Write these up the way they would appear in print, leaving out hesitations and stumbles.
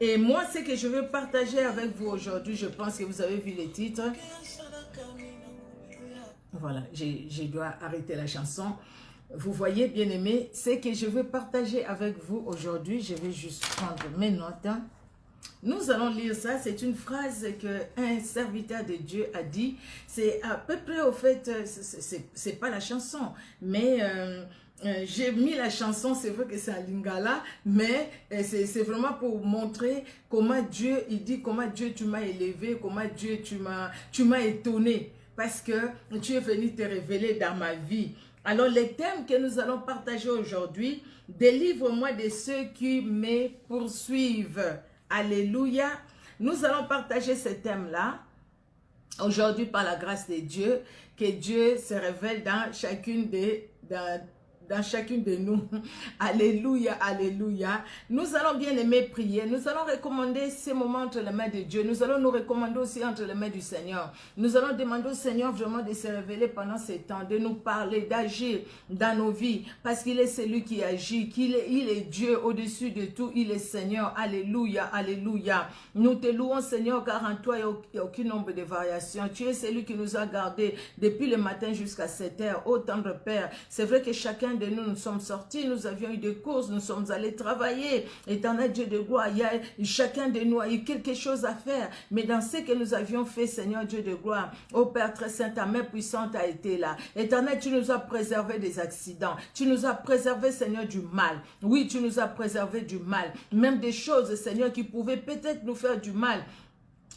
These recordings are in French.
Et moi, ce que je veux partager avec vous aujourd'hui, je pense que vous avez vu les titres. Voilà, je dois arrêter la chanson. Vous voyez, bien aimé, ce que je veux partager avec vous aujourd'hui, je vais juste prendre mes notes. Nous allons lire ça, c'est une phrase qu'un serviteur de Dieu a dit. C'est à peu près, au fait, c'est pas la chanson, mais j'ai mis la chanson, c'est vrai que c'est à Lingala, mais c'est vraiment pour montrer comment Dieu, il dit comment Dieu tu m'as élevé, comment Dieu tu m'as étonné, parce que tu es venu te révéler dans ma vie. Alors les thèmes que nous allons partager aujourd'hui, délivre-moi de ceux qui me poursuivent. Alléluia. Nous allons partager ce thème-là aujourd'hui par la grâce de Dieu, que Dieu se révèle dans chacune de nous. Alléluia, alléluia. Nous allons bien aimer prier. Nous allons recommander ces moments entre les mains de Dieu. Nous allons nous recommander aussi entre les mains du Seigneur. Nous allons demander au Seigneur vraiment de se révéler pendant ces temps, de nous parler, d'agir dans nos vies, parce qu'il est celui qui agit, il est Dieu au-dessus de tout, il est Seigneur. Alléluia, alléluia. Nous te louons, Seigneur, car en toi, il n'y a aucun nombre de variations. Tu es celui qui nous a gardés depuis le matin jusqu'à cette heure. Ô tendre Père, c'est vrai que chacun de nous sommes sortis, nous avions eu des courses, nous sommes allés travailler. Éternel Dieu de gloire, chacun de nous a eu quelque chose à faire. Mais dans ce que nous avions fait, Seigneur Dieu de gloire, ô Père très saint, ta main puissante a été là. Éternel, tu nous as préservé des accidents. Tu nous as préservé, Seigneur, du mal. Oui, tu nous as préservé du mal. Même des choses, Seigneur, qui pouvaient peut-être nous faire du mal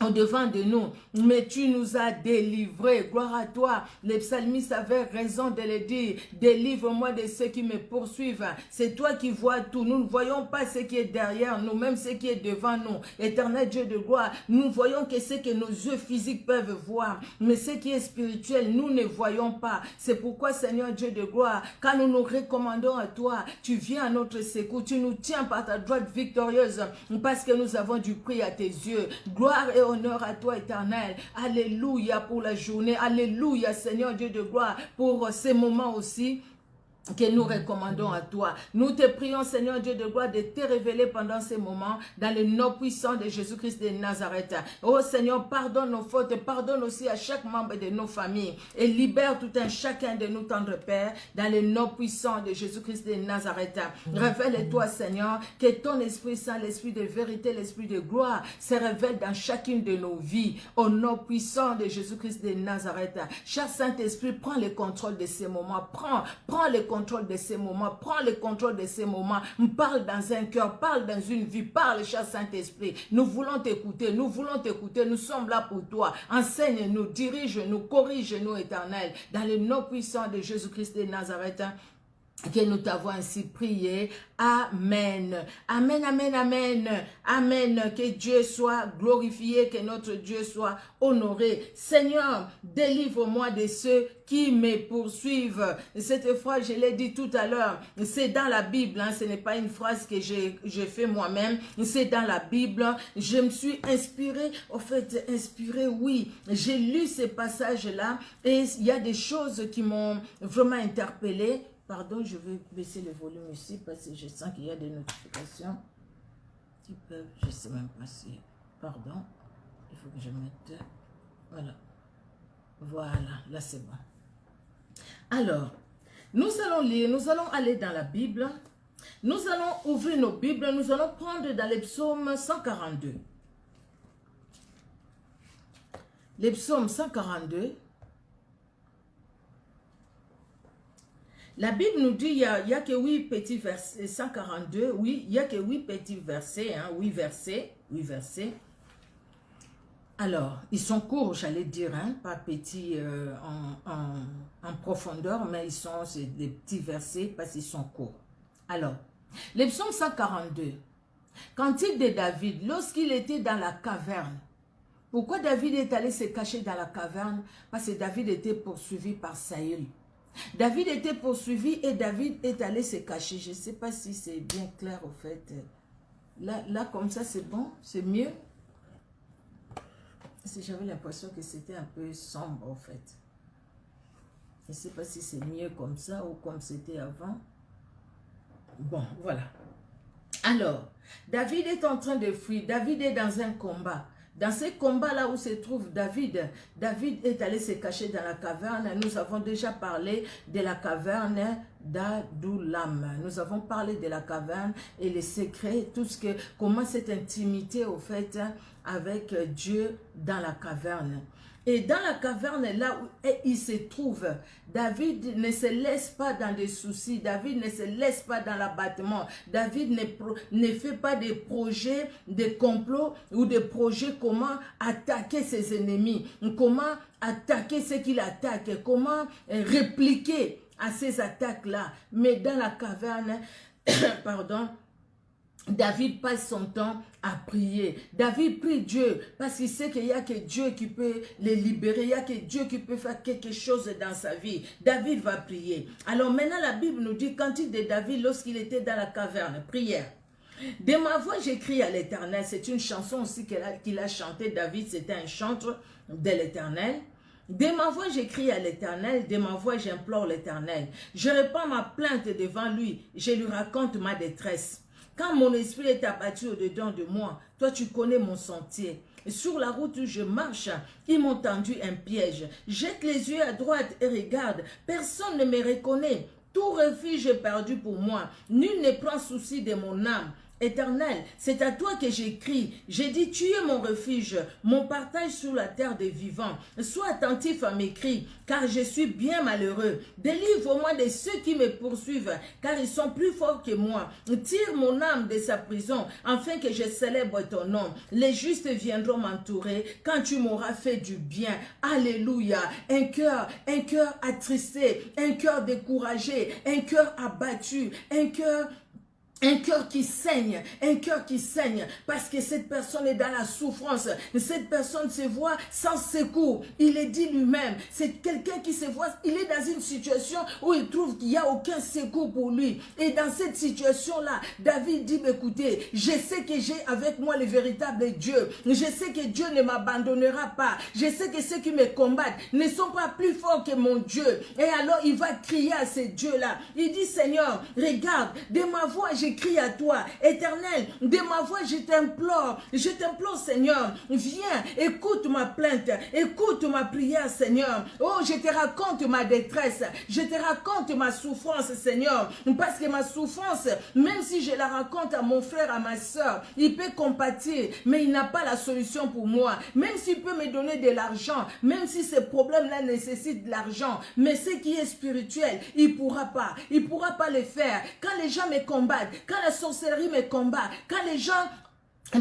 au-devant de nous, mais tu nous as délivrés. Gloire à toi. Les psalmistes avaient raison de le dire. Délivre-moi de ceux qui me poursuivent. C'est toi qui vois tout. Nous ne voyons pas ce qui est derrière nous, même ce qui est devant nous. Éternel Dieu de gloire, nous voyons que ce que nos yeux physiques peuvent voir, mais ce qui est spirituel, nous ne voyons pas. C'est pourquoi, Seigneur Dieu de gloire, quand nous nous recommandons à toi, tu viens à notre secours, tu nous tiens par ta droite victorieuse, parce que nous avons du prix à tes yeux. Gloire et honneur à toi, éternel. Alléluia pour la journée. Alléluia, Seigneur Dieu de gloire, pour ces moments aussi que nous recommandons à toi. Nous te prions, Seigneur Dieu de gloire, de te révéler pendant ces moments dans le nom puissant de Jésus-Christ de Nazareth. Oh Seigneur, pardonne nos fautes, pardonne aussi à chaque membre de nos familles et libère tout un chacun de nous, tendre Père, dans le nom puissant de Jésus-Christ de Nazareth. Révèle-toi, Seigneur, que ton Esprit Saint, l'Esprit de vérité, l'Esprit de gloire se révèle dans chacune de nos vies. Au nom puissant de Jésus-Christ de Nazareth. Cher Saint-Esprit, prends le contrôle de ces moments. Prends le contrôle de ces moments, prends le contrôle de ces moments, parle dans un cœur, parle dans une vie, parle, cher Saint-Esprit. Nous voulons t'écouter, nous sommes là pour toi. Enseigne-nous, dirige-nous, corrige-nous, éternel, dans le nom puissant de Jésus-Christ de Nazareth, que nous t'avons ainsi prié. Amen. Amen, amen, amen. Amen. Que Dieu soit glorifié, que notre Dieu soit honoré. Seigneur, délivre-moi de ceux qui me poursuivent. Cette phrase, je l'ai dit tout à l'heure, c'est dans la Bible, hein, ce n'est pas une phrase que j'ai fait moi-même, c'est dans la Bible. Je me suis inspirée, oui, j'ai lu ces passages-là et il y a des choses qui m'ont vraiment interpellée. Pardon, je vais baisser le volume ici parce que je sens qu'il y a des notifications qui peuvent, je ne sais même pas si, pardon, il faut que je mette, voilà, là c'est bon. Alors, nous allons lire, nous allons aller dans la Bible, nous allons ouvrir nos Bibles, nous allons prendre dans les psaumes 142. Les psaumes 142. La Bible nous dit il y a que 8 petits versets, 142, oui, il n'y a que 8 petits versets, hein, 8 versets. Alors, ils sont courts, j'allais dire, hein, pas petits en profondeur, mais c'est des petits versets parce qu'ils sont courts. Alors, les psaumes 142, cantique de David, lorsqu'il était dans la caverne. Pourquoi David est allé se cacher dans la caverne? Parce que David était poursuivi par Saül. David était poursuivi et David est allé se cacher. Je ne sais pas si c'est bien clair au fait. Là comme ça, c'est bon? C'est mieux? J'avais l'impression que c'était un peu sombre au fait. Je ne sais pas si c'est mieux comme ça ou comme c'était avant. Bon, voilà. Alors, David est en train de fuir. David est dans un combat. Dans ce combat-là où se trouve David, David est allé se cacher dans la caverne. Nous avons déjà parlé de la caverne d'Adullam. Nous avons parlé de la caverne et les secrets, tout ce que, comment cette intimité au fait avec Dieu dans la caverne. Et dans la caverne, là où il se trouve, David ne se laisse pas dans des soucis, David ne se laisse pas dans l'abattement, David ne fait pas des projets, des complots ou des projets comment attaquer ses ennemis, comment attaquer ceux qui l'attaquent, comment répliquer à ces attaques-là. Mais dans la caverne, pardon, David passe son temps à prier. David prie Dieu parce qu'il sait qu'il n'y a que Dieu qui peut les libérer. Il n'y a que Dieu qui peut faire quelque chose dans sa vie. David va prier. Alors maintenant la Bible nous dit cantique de David lorsqu'il était dans la caverne. Prière. De ma voix j'écris à l'Éternel. C'est une chanson aussi qu'il a chantée. David c'était un chantre de l'Éternel. De ma voix j'écris à l'Éternel, de ma voix j'implore l'Éternel. Je répands ma plainte devant lui, je lui raconte ma détresse. Quand mon esprit est abattu au-dedans de moi, toi tu connais mon sentier. Et sur la route où je marche, ils m'ont tendu un piège. Jette les yeux à droite et regarde, personne ne me reconnaît. Tout refuge est perdu pour moi, nul ne prend souci de mon âme. Éternel, c'est à toi que j'écris. J'ai dit, tu es mon refuge, mon partage sur la terre des vivants. Sois attentif à mes cris, car je suis bien malheureux. Délivre-moi de ceux qui me poursuivent, car ils sont plus forts que moi. Tire mon âme de sa prison, afin que je célèbre ton nom. Les justes viendront m'entourer quand tu m'auras fait du bien. Alléluia. Un cœur attristé, un cœur découragé, un cœur abattu, un cœur qui saigne, parce que cette personne est dans la souffrance, cette personne se voit sans secours, il est dit lui-même, c'est quelqu'un qui se voit, il est dans une situation où il trouve qu'il n'y a aucun secours pour lui, et dans cette situation-là, David dit, écoutez, je sais que j'ai avec moi le véritable Dieu, je sais que Dieu ne m'abandonnera pas, je sais que ceux qui me combattent ne sont pas plus forts que mon Dieu, et alors il va crier à ce Dieu-là, il dit, Seigneur, regarde, de ma voix, j'écris à toi, Éternel, de ma voix je t'implore, Seigneur, viens, écoute ma plainte, écoute ma prière, Seigneur. Oh, je te raconte ma détresse, je te raconte ma souffrance, Seigneur, parce que ma souffrance, même si je la raconte à mon frère, à ma soeur, il peut compatir, mais il n'a pas la solution pour moi, même s'il peut me donner de l'argent, même si ce problème-là nécessite de l'argent, mais ce qui est spirituel, il pourra pas le faire. Quand les gens me combattent, quand la sorcellerie me combat, quand les gens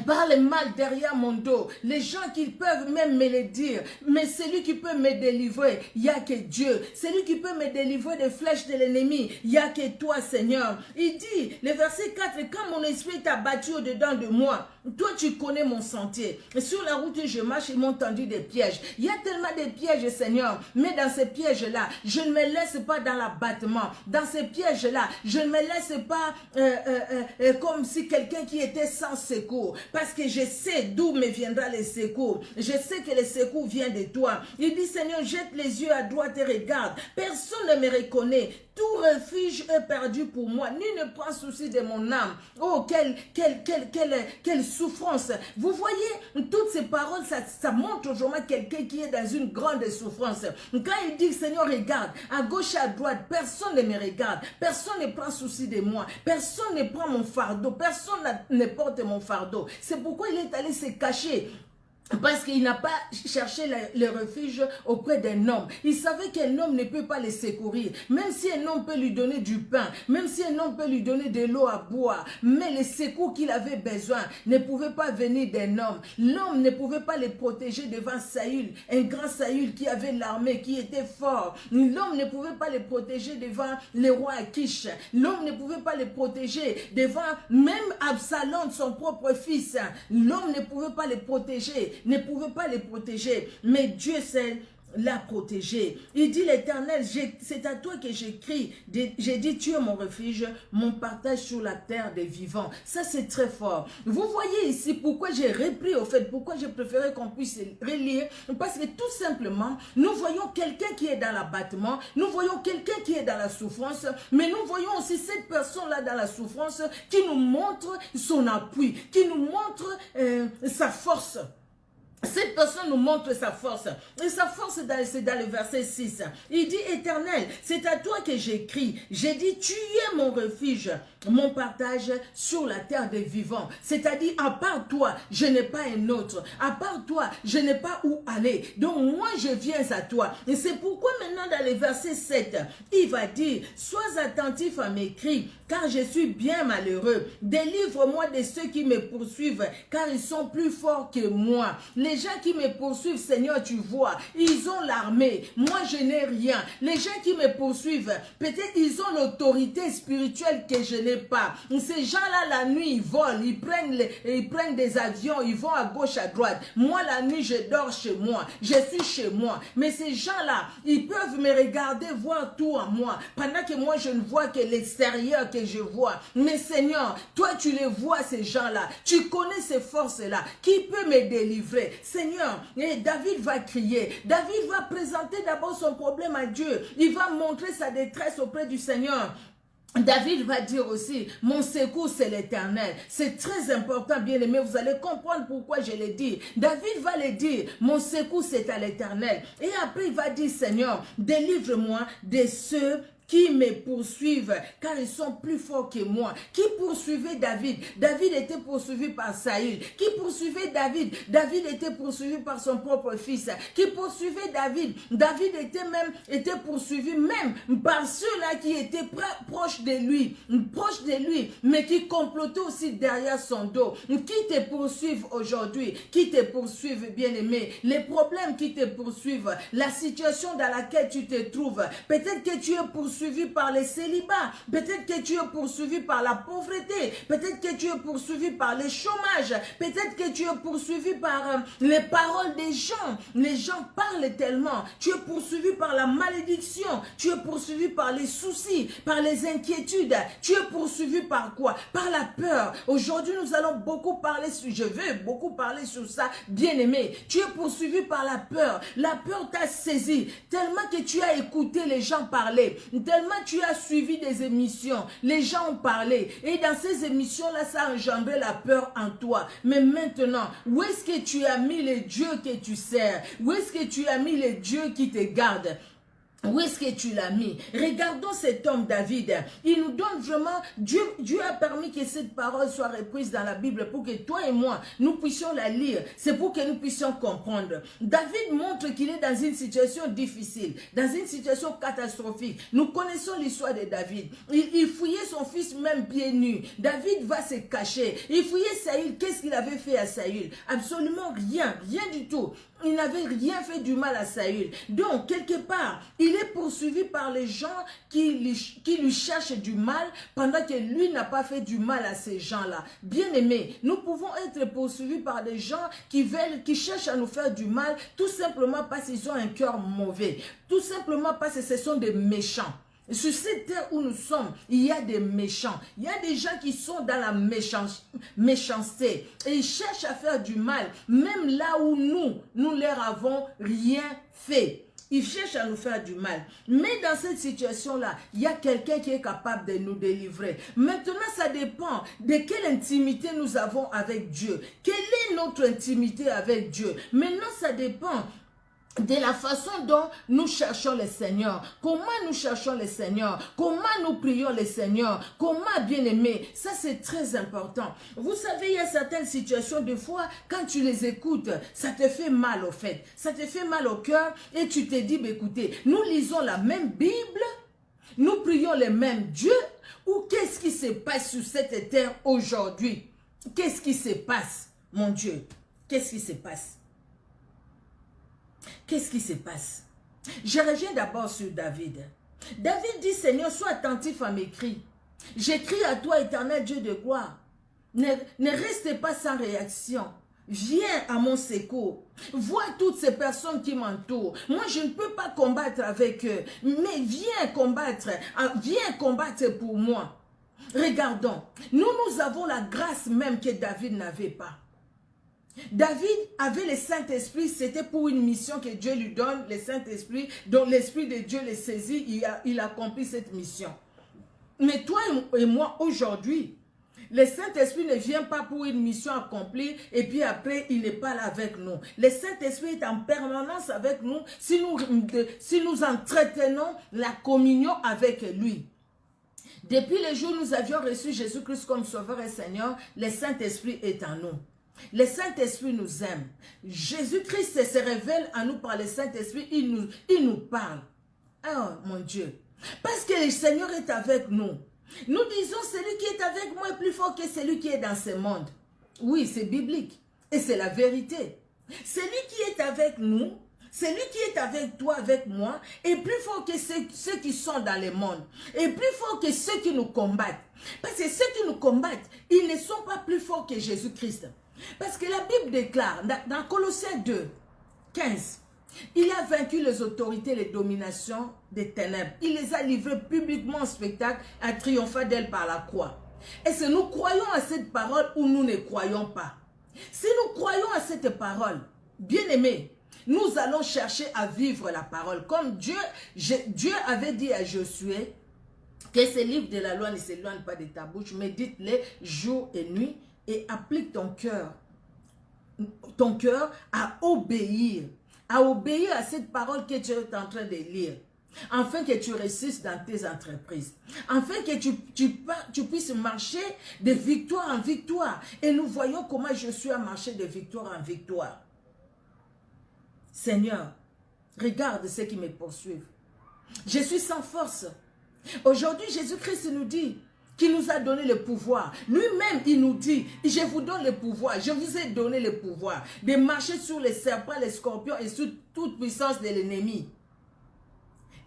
parlent mal derrière mon dos, les gens qui peuvent même me le dire, mais celui qui peut me délivrer, il n'y a que Dieu. Celui qui peut me délivrer des flèches de l'ennemi, il n'y a que toi, Seigneur. Il dit, le verset 4, quand mon esprit est abattu au-dedans de moi, toi tu connais mon sentier. Sur la route où je marche, ils m'ont tendu des pièges. Il y a tellement de pièges, Seigneur, mais dans ces pièges-là, je ne me laisse pas dans l'abattement. Dans ces pièges-là, je ne me laisse pas comme si quelqu'un qui était sans secours. Parce que je sais d'où me viendra le secours. Je sais que le secours vient de toi. Il dit, Seigneur, jette les yeux à droite et regarde. Personne ne me reconnaît. Tout refuge est perdu pour moi. Nul ne prend souci de mon âme. Oh, quelle souffrance. Vous voyez, toutes ces paroles, ça montre aujourd'hui quelqu'un qui est dans une grande souffrance. Quand il dit, Seigneur, regarde, à gauche et à droite, personne ne me regarde. Personne ne prend souci de moi. Personne ne prend mon fardeau. Personne ne porte mon fardeau. C'est pourquoi il est allé se cacher. Parce qu'il n'a pas cherché le refuge auprès d'un homme. Il savait qu'un homme ne peut pas le secourir. Même si un homme peut lui donner du pain, même si un homme peut lui donner de l'eau à boire, mais le secours qu'il avait besoin ne pouvait pas venir d'un homme. L'homme ne pouvait pas le protéger devant Saül, un grand Saül qui avait l'armée, qui était fort. L'homme ne pouvait pas le protéger devant le roi Akish. L'homme ne pouvait pas le protéger devant même Absalom, son propre fils. L'homme ne pouvait pas le protéger. Mais Dieu seul l'a protégé. Il dit l'Éternel, c'est à toi que j'écris. J'ai dit, tu es mon refuge, mon partage sur la terre des vivants. Ça, c'est très fort. Vous voyez ici pourquoi j'ai repris au fait, pourquoi j'ai préféré qu'on puisse relire. Parce que tout simplement, nous voyons quelqu'un qui est dans l'abattement, nous voyons quelqu'un qui est dans la souffrance, mais nous voyons aussi cette personne-là dans la souffrance qui nous montre son appui, qui nous montre sa force. Cette personne nous montre sa force. Et sa force, c'est dans le verset 6. Il dit, Éternel, c'est à toi que j'écris. J'ai dit, tu es mon refuge, mon partage sur la terre des vivants. C'est-à-dire, à part toi, je n'ai pas un autre. À part toi, je n'ai pas où aller. Donc, moi, je viens à toi. Et c'est pourquoi maintenant, dans le verset 7, il va dire, sois attentif à mes cris, car je suis bien malheureux. Délivre-moi de ceux qui me poursuivent, car ils sont plus forts que moi. Les gens qui me poursuivent, Seigneur, tu vois, ils ont l'armée. Moi, je n'ai rien. Les gens qui me poursuivent, peut-être ils ont l'autorité spirituelle que je n'ai pas. Ces gens-là, la nuit, ils volent, ils prennent des avions, ils vont à gauche, à droite. Moi, la nuit, je dors chez moi. Je suis chez moi. Mais ces gens-là, ils peuvent me regarder, voir tout en moi. Pendant que moi, je ne vois que l'extérieur que je vois. Mais Seigneur, toi, tu les vois, ces gens-là. Tu connais ces forces-là. Qui peut me délivrer? Seigneur, et David va crier. David va présenter d'abord son problème à Dieu. Il va montrer sa détresse auprès du Seigneur. David va dire aussi, mon secours c'est l'Éternel. C'est très important, bien aimé, vous allez comprendre pourquoi je l'ai dit. David va le dire, mon secours c'est à l'Éternel. Et après il va dire, Seigneur, délivre-moi de ceux qui me poursuivent, car ils sont plus forts que moi. Qui poursuivait David? David était poursuivi par Saül. Qui poursuivait David? David était poursuivi par son propre fils. Qui poursuivait David? David était poursuivi même par ceux-là qui étaient proches de lui, mais qui complotaient aussi derrière son dos. Qui te poursuivent aujourd'hui? Qui te poursuivent, bien-aimé? Les problèmes qui te poursuivent, la situation dans laquelle tu te trouves. Peut-être que tu es poursuivi par les célibats, peut-être que tu es poursuivi par la pauvreté, peut-être que tu es poursuivi par le chômage, peut-être que tu es poursuivi par les paroles des gens. Les gens parlent tellement. Tu es poursuivi par la malédiction, tu es poursuivi par les soucis, par les inquiétudes. Tu es poursuivi par quoi? Par la peur. Aujourd'hui, nous allons beaucoup parler je veux beaucoup parler sur ça, bien-aimé. Tu es poursuivi par la peur. La peur t'a saisi tellement que tu as écouté les gens parler. Tellement tu as suivi des émissions, les gens ont parlé. Et dans ces émissions-là, ça a engendré la peur en toi. Mais maintenant, où est-ce que tu as mis les dieux que tu sers? Où est-ce que tu as mis les dieux qui te gardent? Où est-ce que tu l'as mis? Regardons cet homme David. Il nous donne vraiment, Dieu a permis que cette parole soit reprise dans la Bible pour que toi et moi, nous puissions la lire. C'est pour que nous puissions comprendre. David montre qu'il est dans une situation difficile, dans une situation catastrophique. Nous connaissons l'histoire de David. Il fouillait son fils même pieds nus. David va se cacher. Il fouillait Saül. Qu'est-ce qu'il avait fait à Saül? Absolument rien, rien du tout. Il n'avait rien fait du mal à Saül. Donc, quelque part, il est poursuivi par les gens qui lui cherchent du mal pendant que lui n'a pas fait du mal à ces gens-là. Bien aimé, nous pouvons être poursuivis par des gens qui cherchent à nous faire du mal tout simplement parce qu'ils ont un cœur mauvais. Tout simplement parce que ce sont des méchants. Sur cette terre où nous sommes, il y a des méchants. Il y a des gens qui sont dans la méchanceté. Et ils cherchent à faire du mal. Même là où nous leur avons rien fait. Ils cherchent à nous faire du mal. Mais dans cette situation-là, il y a quelqu'un qui est capable de nous délivrer. Maintenant, ça dépend de quelle intimité nous avons avec Dieu. Quelle est notre intimité avec Dieu? Maintenant, ça dépend de la façon dont nous cherchons le Seigneur. Comment nous cherchons le Seigneur? Comment nous prions le Seigneur? Comment, bien aimé? Ça, c'est très important. Vous savez, il y a certaines situations, des fois, quand tu les écoutes, ça te fait mal au fait. Ça te fait mal au cœur et tu te dis, bah, écoutez, nous lisons la même Bible, nous prions le même Dieu, ou qu'est-ce qui se passe sur cette terre aujourd'hui? Qu'est-ce qui se passe, mon Dieu? Qu'est-ce qui se passe? Qu'est-ce qui se passe? Je reviens d'abord sur David. David dit, Seigneur, sois attentif à mes cris. J'écris à toi, éternel Dieu de gloire. Ne reste pas sans réaction. Viens à mon secours. Vois toutes ces personnes qui m'entourent. Moi, je ne peux pas combattre avec eux. Mais viens combattre. Viens combattre pour moi. Regardons. Nous avons la grâce même que David n'avait pas. David avait le Saint-Esprit. C'était pour une mission que Dieu lui donne. Le Saint-Esprit, dont l'Esprit de Dieu le saisit. Il accomplit cette mission. Mais toi et moi, aujourd'hui, le Saint-Esprit ne vient pas pour une mission accomplie et puis après, il n'est pas là avec nous. Le Saint-Esprit est en permanence avec nous si nous entretenons la communion avec lui. Depuis le jour où nous avions reçu Jésus-Christ comme Sauveur et Seigneur, le Saint-Esprit est en nous. Le Saint-Esprit nous aime. Jésus-Christ se révèle à nous par le Saint-Esprit, il nous parle. Oh mon Dieu, parce que le Seigneur est avec nous. Nous disons, celui qui est avec moi est plus fort que celui qui est dans ce monde. Oui, c'est biblique. Et c'est la vérité. Celui qui est avec nous, celui qui est avec toi, avec moi, est plus fort que ceux qui sont dans le monde. Est plus fort que ceux qui nous combattent. Parce que ceux qui nous combattent, ils ne sont pas plus forts que Jésus-Christ. Parce que la Bible déclare, dans Colossiens 2, 15, il a vaincu les autorités, les dominations des ténèbres. Il les a livrées publiquement en spectacle, a triomphé d'elles par la croix. Est-ce que nous croyons à cette parole ou nous ne croyons pas? Si nous croyons à cette parole, bien-aimés, nous allons chercher à vivre la parole. Comme Dieu avait dit à Josué que ce livre de la loi ne s'éloigne pas de ta bouche, médite-les jour et nuit et applique ton cœur à obéir à cette parole que tu es en train de lire, afin que tu réussisses dans tes entreprises, afin que tu puisses marcher de victoire en victoire. Et nous voyons comment Josué a marché de victoire en victoire. Seigneur, regarde ceux qui me poursuivent. Je suis sans force. Aujourd'hui, Jésus-Christ nous dit qu'il nous a donné le pouvoir. Lui-même, il nous dit, je vous donne le pouvoir, je vous ai donné le pouvoir de marcher sur les serpents, les scorpions et sur toute puissance de l'ennemi.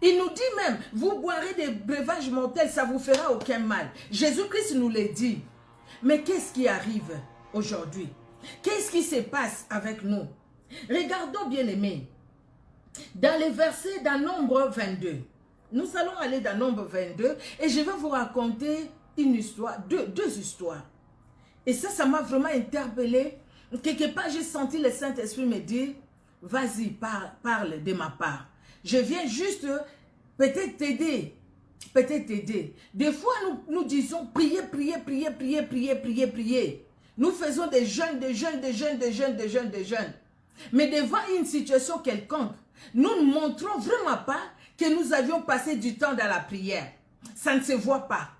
Il nous dit même, vous boirez des breuvages mortels, ça ne vous fera aucun mal. Jésus-Christ nous le dit. Mais qu'est-ce qui arrive aujourd'hui? Qu'est-ce qui se passe avec nous? Regardons, bien-aimés, dans les versets dans Nombre 22. Nous allons aller dans Nombre 22 et je vais vous raconter une histoire, deux histoires. Et ça m'a vraiment interpellé. Quelque part, j'ai senti le Saint-Esprit me dire, vas-y, parle de ma part. Je viens juste peut-être t'aider. Peut-être t'aider. Des fois, nous disons, prier. Nous faisons des jeûnes. Mais devant une situation quelconque, nous ne montrons vraiment pas que nous avions passé du temps dans la prière. Ça ne se voit pas.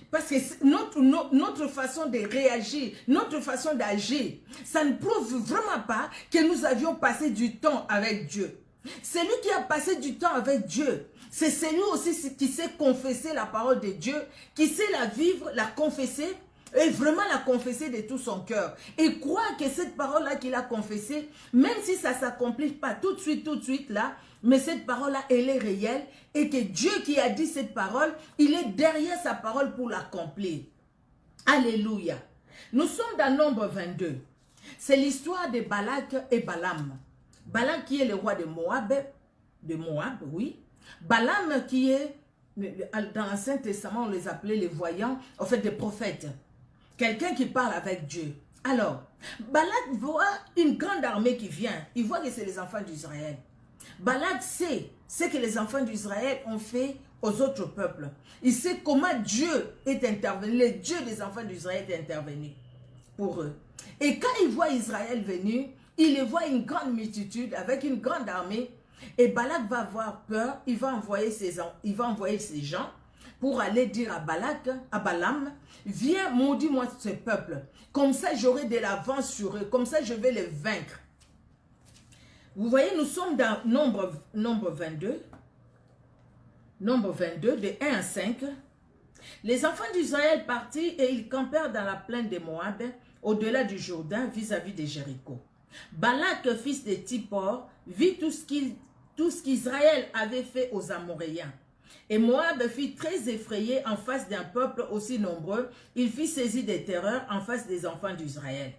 Parce que notre façon de réagir, notre façon d'agir, ça ne prouve vraiment pas que nous avions passé du temps avec Dieu. Celui qui a passé du temps avec Dieu, c'est celui aussi qui sait confesser la parole de Dieu, qui sait la vivre, la confesser, et vraiment la confesser de tout son cœur. Et croire que cette parole-là qu'il a confessée, même si ça ne s'accomplit pas tout de suite là, mais cette parole-là, elle est réelle. Et que Dieu qui a dit cette parole, il est derrière sa parole pour l'accomplir. Alléluia. Nous sommes dans Nombre 22. C'est l'histoire de Balak et Balaam. Balak qui est le roi de Moab, oui. Balaam qui est, dans l'Ancien Testament, on les appelait les voyants, en fait des prophètes. Quelqu'un qui parle avec Dieu. Alors, Balak voit une grande armée qui vient. Il voit que c'est les enfants d'Israël. Balak sait ce que les enfants d'Israël ont fait aux autres peuples. Il sait comment Dieu est intervenu, le Dieu des enfants d'Israël est intervenu pour eux. Et quand il voit Israël venir, il voit une grande multitude avec une grande armée. Et Balak va avoir peur, il va envoyer ses gens pour aller dire à Balaam, viens maudis-moi ce peuple. Comme ça, j'aurai de l'avance sur eux. Comme ça, je vais les vaincre. Vous voyez, nous sommes dans Nombre 22. Nombre 22, de 1 à 5. Les enfants d'Israël partirent et ils campèrent dans la plaine de Moab, au-delà du Jourdain, vis-à-vis de Jéricho. Balak, fils de Tippor, vit tout ce qu'Israël avait fait aux Amoréens. Et Moab fut très effrayé en face d'un peuple aussi nombreux. Il fut saisi de terreur en face des enfants d'Israël.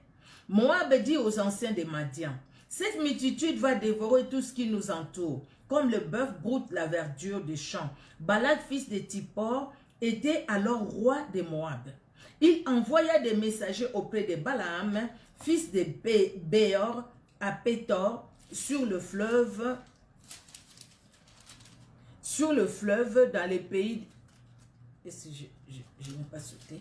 Moab dit aux anciens des Madian, cette multitude va dévorer tout ce qui nous entoure, comme le bœuf broute la verdure des champs. Balak, fils de Tippor, était alors roi de Moab. Il envoya des messagers auprès de Balaam, fils de Béor, à Pétor, sur le fleuve dans les pays... Est-ce que je n'ai pas sauté?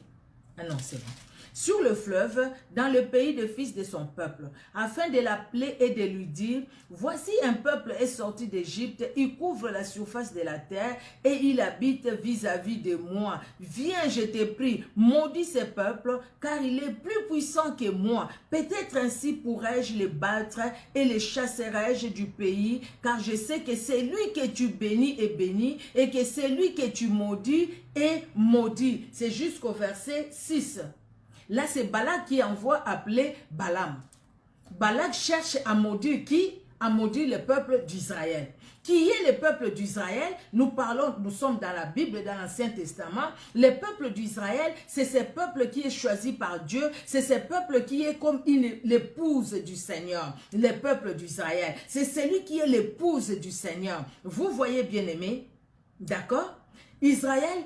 Ah non, c'est bon. Sur le fleuve, dans le pays de fils de son peuple, afin de l'appeler et de lui dire, voici un peuple est sorti d'Égypte, il couvre la surface de la terre et il habite vis-à-vis de moi. Viens, je te prie, maudis ce peuple, car il est plus puissant que moi. Peut-être ainsi pourrais-je les battre et les chasserai-je du pays, car je sais que c'est lui que tu bénis est béni, et que c'est lui que tu maudis est maudit. C'est jusqu'au verset 6. Là, c'est Balak qui envoie appeler Balaam. Balak cherche à maudire qui? À maudire le peuple d'Israël. Qui est le peuple d'Israël? Nous sommes dans la Bible, dans l'Ancien Testament. Le peuple d'Israël, c'est ce peuple qui est choisi par Dieu. C'est ce peuple qui est comme l'épouse du Seigneur. Le peuple d'Israël. C'est celui qui est l'épouse du Seigneur. Vous voyez, bien-aimés? D'accord? Israël,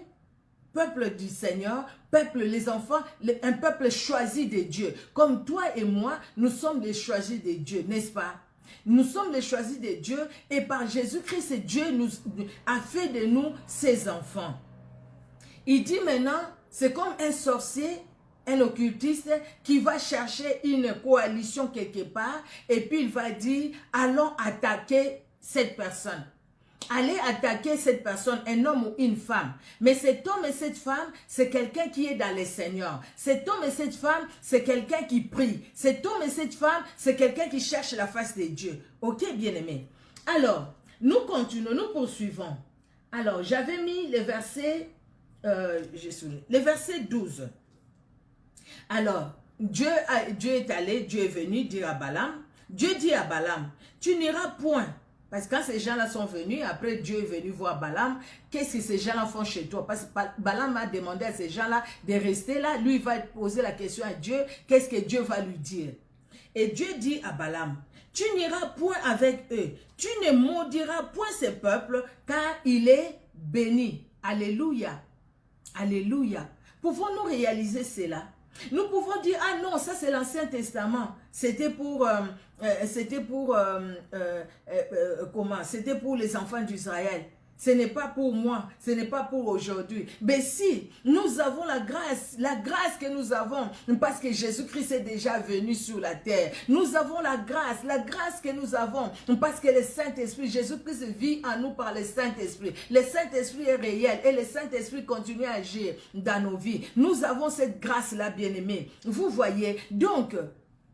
peuple du Seigneur, peuple, les enfants, un peuple choisi de Dieu. Comme toi et moi, nous sommes les choisis de Dieu, n'est-ce pas? Nous sommes les choisis de Dieu et par Jésus-Christ, Dieu a fait de nous ses enfants. Il dit maintenant, c'est comme un sorcier, un occultiste qui va chercher une coalition quelque part et puis il va dire, allons attaquer cette personne. Allez attaquer cette personne, un homme ou une femme. Mais cet homme et cette femme, c'est quelqu'un qui est dans le Seigneur. Cet homme et cette femme, c'est quelqu'un qui prie. Cet homme et cette femme, c'est quelqu'un qui cherche la face de Dieu. Ok, bien-aimés? Alors, nous continuons, nous poursuivons. Alors, j'avais mis le verset, le verset 12. Alors, Dieu est allé, Dieu est venu dire à Balaam. Dieu dit à Balaam, tu n'iras point. Parce que quand ces gens-là sont venus, après Dieu est venu voir Balaam, qu'est-ce que ces gens-là font chez toi? Parce que Balaam a demandé à ces gens-là de rester là. Lui, il va poser la question à Dieu, qu'est-ce que Dieu va lui dire? Et Dieu dit à Balaam, tu n'iras point avec eux, tu ne maudiras point ce peuple, car il est béni. Alléluia. Alléluia. Pouvons-nous réaliser cela? Nous pouvons dire, ah non, ça c'est l'Ancien Testament. C'était pour les enfants d'Israël. Ce n'est pas pour moi, ce n'est pas pour aujourd'hui. Mais si nous avons la grâce que nous avons, parce que Jésus-Christ est déjà venu sur la terre. Nous avons la grâce que nous avons, parce que le Saint-Esprit, Jésus-Christ vit en nous par le Saint-Esprit. Le Saint-Esprit est réel et le Saint-Esprit continue à agir dans nos vies. Nous avons cette grâce-là, bien-aimés. Vous voyez, donc,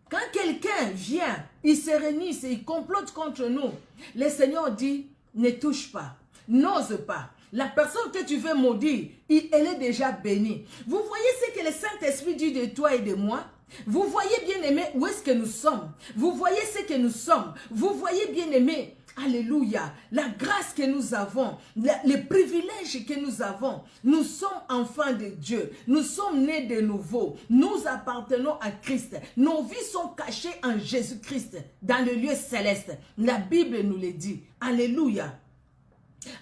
quand quelqu'un vient, il se réunit, il complote contre nous, le Seigneur dit, ne touche pas. N'ose pas. La personne que tu veux maudire, elle est déjà bénie. Vous voyez ce que le Saint-Esprit dit de toi et de moi? Vous voyez, bien aimé, où est-ce que nous sommes? Vous voyez ce que nous sommes? Vous voyez, bien aimé, alléluia, la grâce que nous avons, les privilèges que nous avons. Nous sommes enfants de Dieu. Nous sommes nés de nouveau. Nous appartenons à Christ. Nos vies sont cachées en Jésus-Christ, dans le lieu céleste. La Bible nous le dit. Alléluia.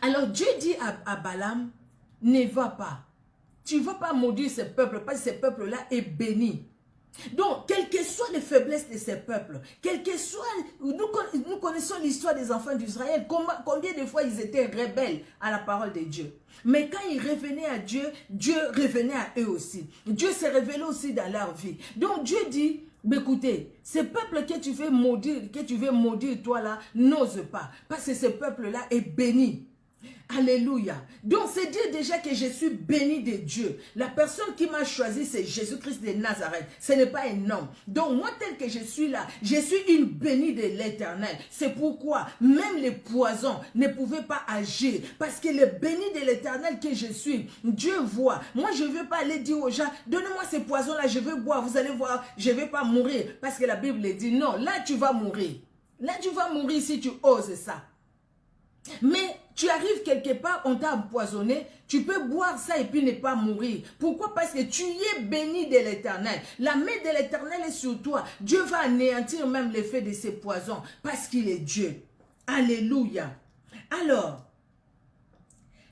Alors Dieu dit à Balaam, ne va pas. Tu ne vas pas maudire ce peuple, parce que ce peuple-là est béni. Donc, quelles que soient les faiblesses de ces peuples, quelles que soient, nous connaissons l'histoire des enfants d'Israël, combien de fois ils étaient rebelles à la parole de Dieu. Mais quand ils revenaient à Dieu, Dieu revenait à eux aussi. Dieu s'est révélé aussi dans leur vie. Donc Dieu dit, écoutez, ce peuple que tu veux maudire toi là, n'ose pas. Parce que ce peuple-là est béni. Alléluia. Donc, c'est dire déjà que je suis béni de Dieu. La personne qui m'a choisi, c'est Jésus-Christ de Nazareth. Ce n'est pas un homme. Donc, moi, tel que je suis là, je suis une bénie de l'Éternel. C'est pourquoi même les poisons ne pouvaient pas agir. Parce que le béni de l'Éternel que je suis, Dieu voit. Moi, je ne veux pas aller dire aux gens, donnez-moi ces poisons-là, je veux boire. Vous allez voir, je ne vais pas mourir. Parce que la Bible dit, non, là, tu vas mourir. Là, tu vas mourir si tu oses ça. Mais Tu arrives quelque part, on t'a empoisonné, tu peux boire ça et puis ne pas mourir. Pourquoi? Parce que tu es béni de l'Éternel. La main de l'Éternel est sur toi. Dieu va anéantir même l'effet de ces poisons parce qu'il est Dieu. Alléluia. Alors,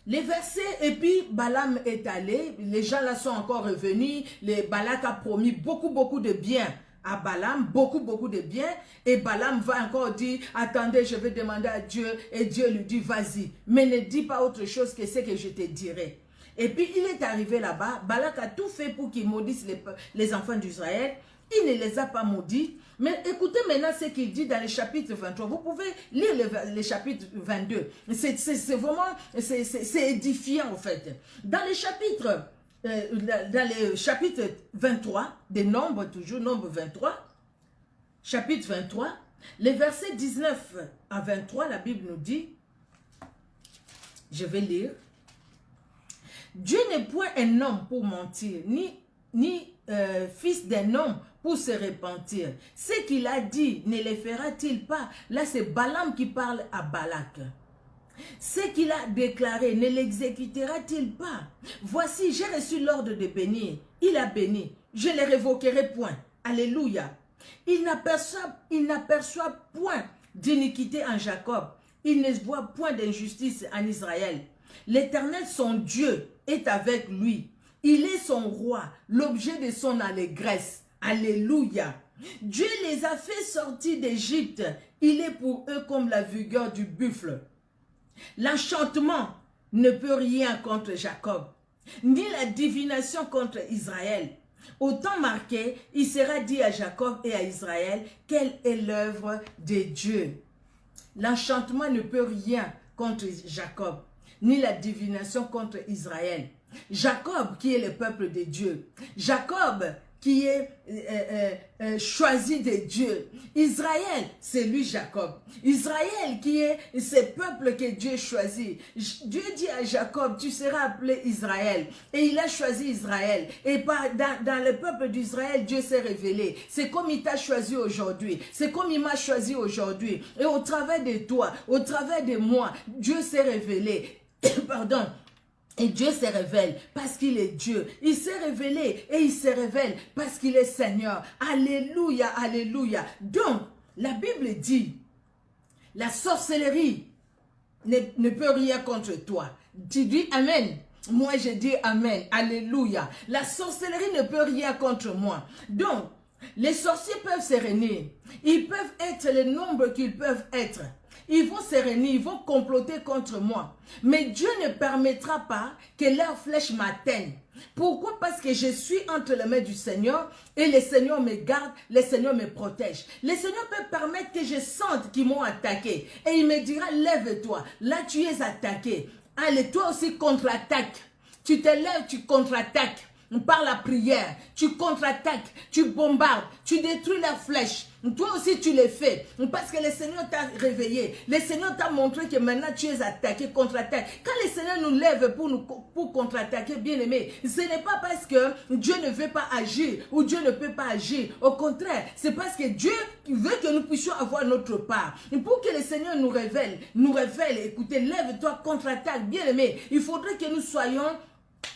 les versets, et puis Balaam est allé, les gens là sont encore revenus, Balak a promis beaucoup de bien à Balaam, beaucoup de bien, et Balaam va encore dire, attendez, je vais demander à Dieu, et Dieu lui dit, vas-y, mais ne dis pas autre chose que ce que je te dirai. Et puis il est arrivé là-bas, Balak a tout fait pour qu'il maudisse les enfants d'Israël, il ne les a pas maudits. Mais écoutez maintenant ce qu'il dit dans le chapitre 23. Vous pouvez lire le chapitre 22. C'est vraiment, c'est édifiant en fait. Dans le chapitre 23, des Nombres toujours, Nombre 23, chapitre 23, les versets 19 à 23, la Bible nous dit, je vais lire, Dieu n'est point un homme pour mentir, ni fils d'un homme pour se repentir. Ce qu'il a dit, ne le fera-t-il pas? Là, c'est Balaam qui parle à Balak. Ce qu'il a déclaré, ne l'exécutera-t-il pas? Voici, j'ai reçu l'ordre de bénir. Il a béni. Je ne le révoquerai point. Alléluia. Il n'aperçoit point d'iniquité en Jacob. Il ne voit point d'injustice en Israël. L'Éternel, son Dieu, est avec lui. Il est son roi, l'objet de son allégresse. Alléluia. Dieu les a fait sortir d'Égypte. Il est pour eux comme la vigueur du buffle. L'enchantement ne peut rien contre Jacob, ni la divination contre Israël. Au temps marqué, il sera dit à Jacob et à Israël, quelle est l'œuvre de Dieu. L'enchantement ne peut rien contre Jacob, ni la divination contre Israël. Jacob qui est le peuple de Dieu. Jacob qui est choisi de Dieu. Israël, c'est lui Jacob. Israël qui est ce peuple que Dieu choisit. Dieu dit à Jacob, tu seras appelé Israël. Et il a choisi Israël. Et dans le peuple d'Israël, Dieu s'est révélé. C'est comme il t'a choisi aujourd'hui. C'est comme il m'a choisi aujourd'hui. Et au travers de toi, au travers de moi, Dieu s'est révélé. Pardon. Et Dieu se révèle parce qu'il est Dieu. Il s'est révélé et il se révèle parce qu'il est Seigneur. Alléluia, alléluia. Donc, la Bible dit, la sorcellerie ne peut rien contre toi. Tu dis Amen. Moi, je dis Amen. Alléluia. La sorcellerie ne peut rien contre moi. Donc, les sorciers peuvent se réunir. Ils peuvent être le nombre qu'ils peuvent être. Ils vont se réunir, ils vont comploter contre moi. Mais Dieu ne permettra pas que leurs flèches m'atteignent. Pourquoi? Parce que je suis entre les mains du Seigneur et le Seigneur me garde, le Seigneur me protège. Le Seigneur peut permettre que je sente qu'ils m'ont attaqué. Et il me dira, lève-toi. Là, tu es attaqué. Allez, toi aussi contre-attaque. Tu te lèves, tu contre-attaques. Par la prière, tu contre-attaques, tu bombardes, tu détruis la flèche. Toi aussi tu le fais parce que le Seigneur t'a réveillé. Le Seigneur t'a montré que maintenant tu es attaqué, contre-attaque. Quand le Seigneur nous lève pour contre-attaquer, bien aimé, ce n'est pas parce que Dieu ne veut pas agir ou Dieu ne peut pas agir. Au contraire, c'est parce que Dieu veut que nous puissions avoir notre part. Pour que le Seigneur nous révèle, écoutez, lève-toi, contre-attaque, bien aimé. Il faudrait que nous soyons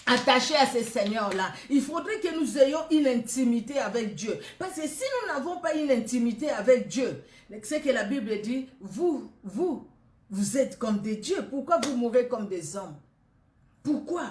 attachés à ce Seigneur-là. Il faudrait que nous ayons une intimité avec Dieu. Parce que si nous n'avons pas une intimité avec Dieu, c'est que la Bible dit, vous êtes comme des dieux. Pourquoi vous mourrez comme des hommes? Pourquoi?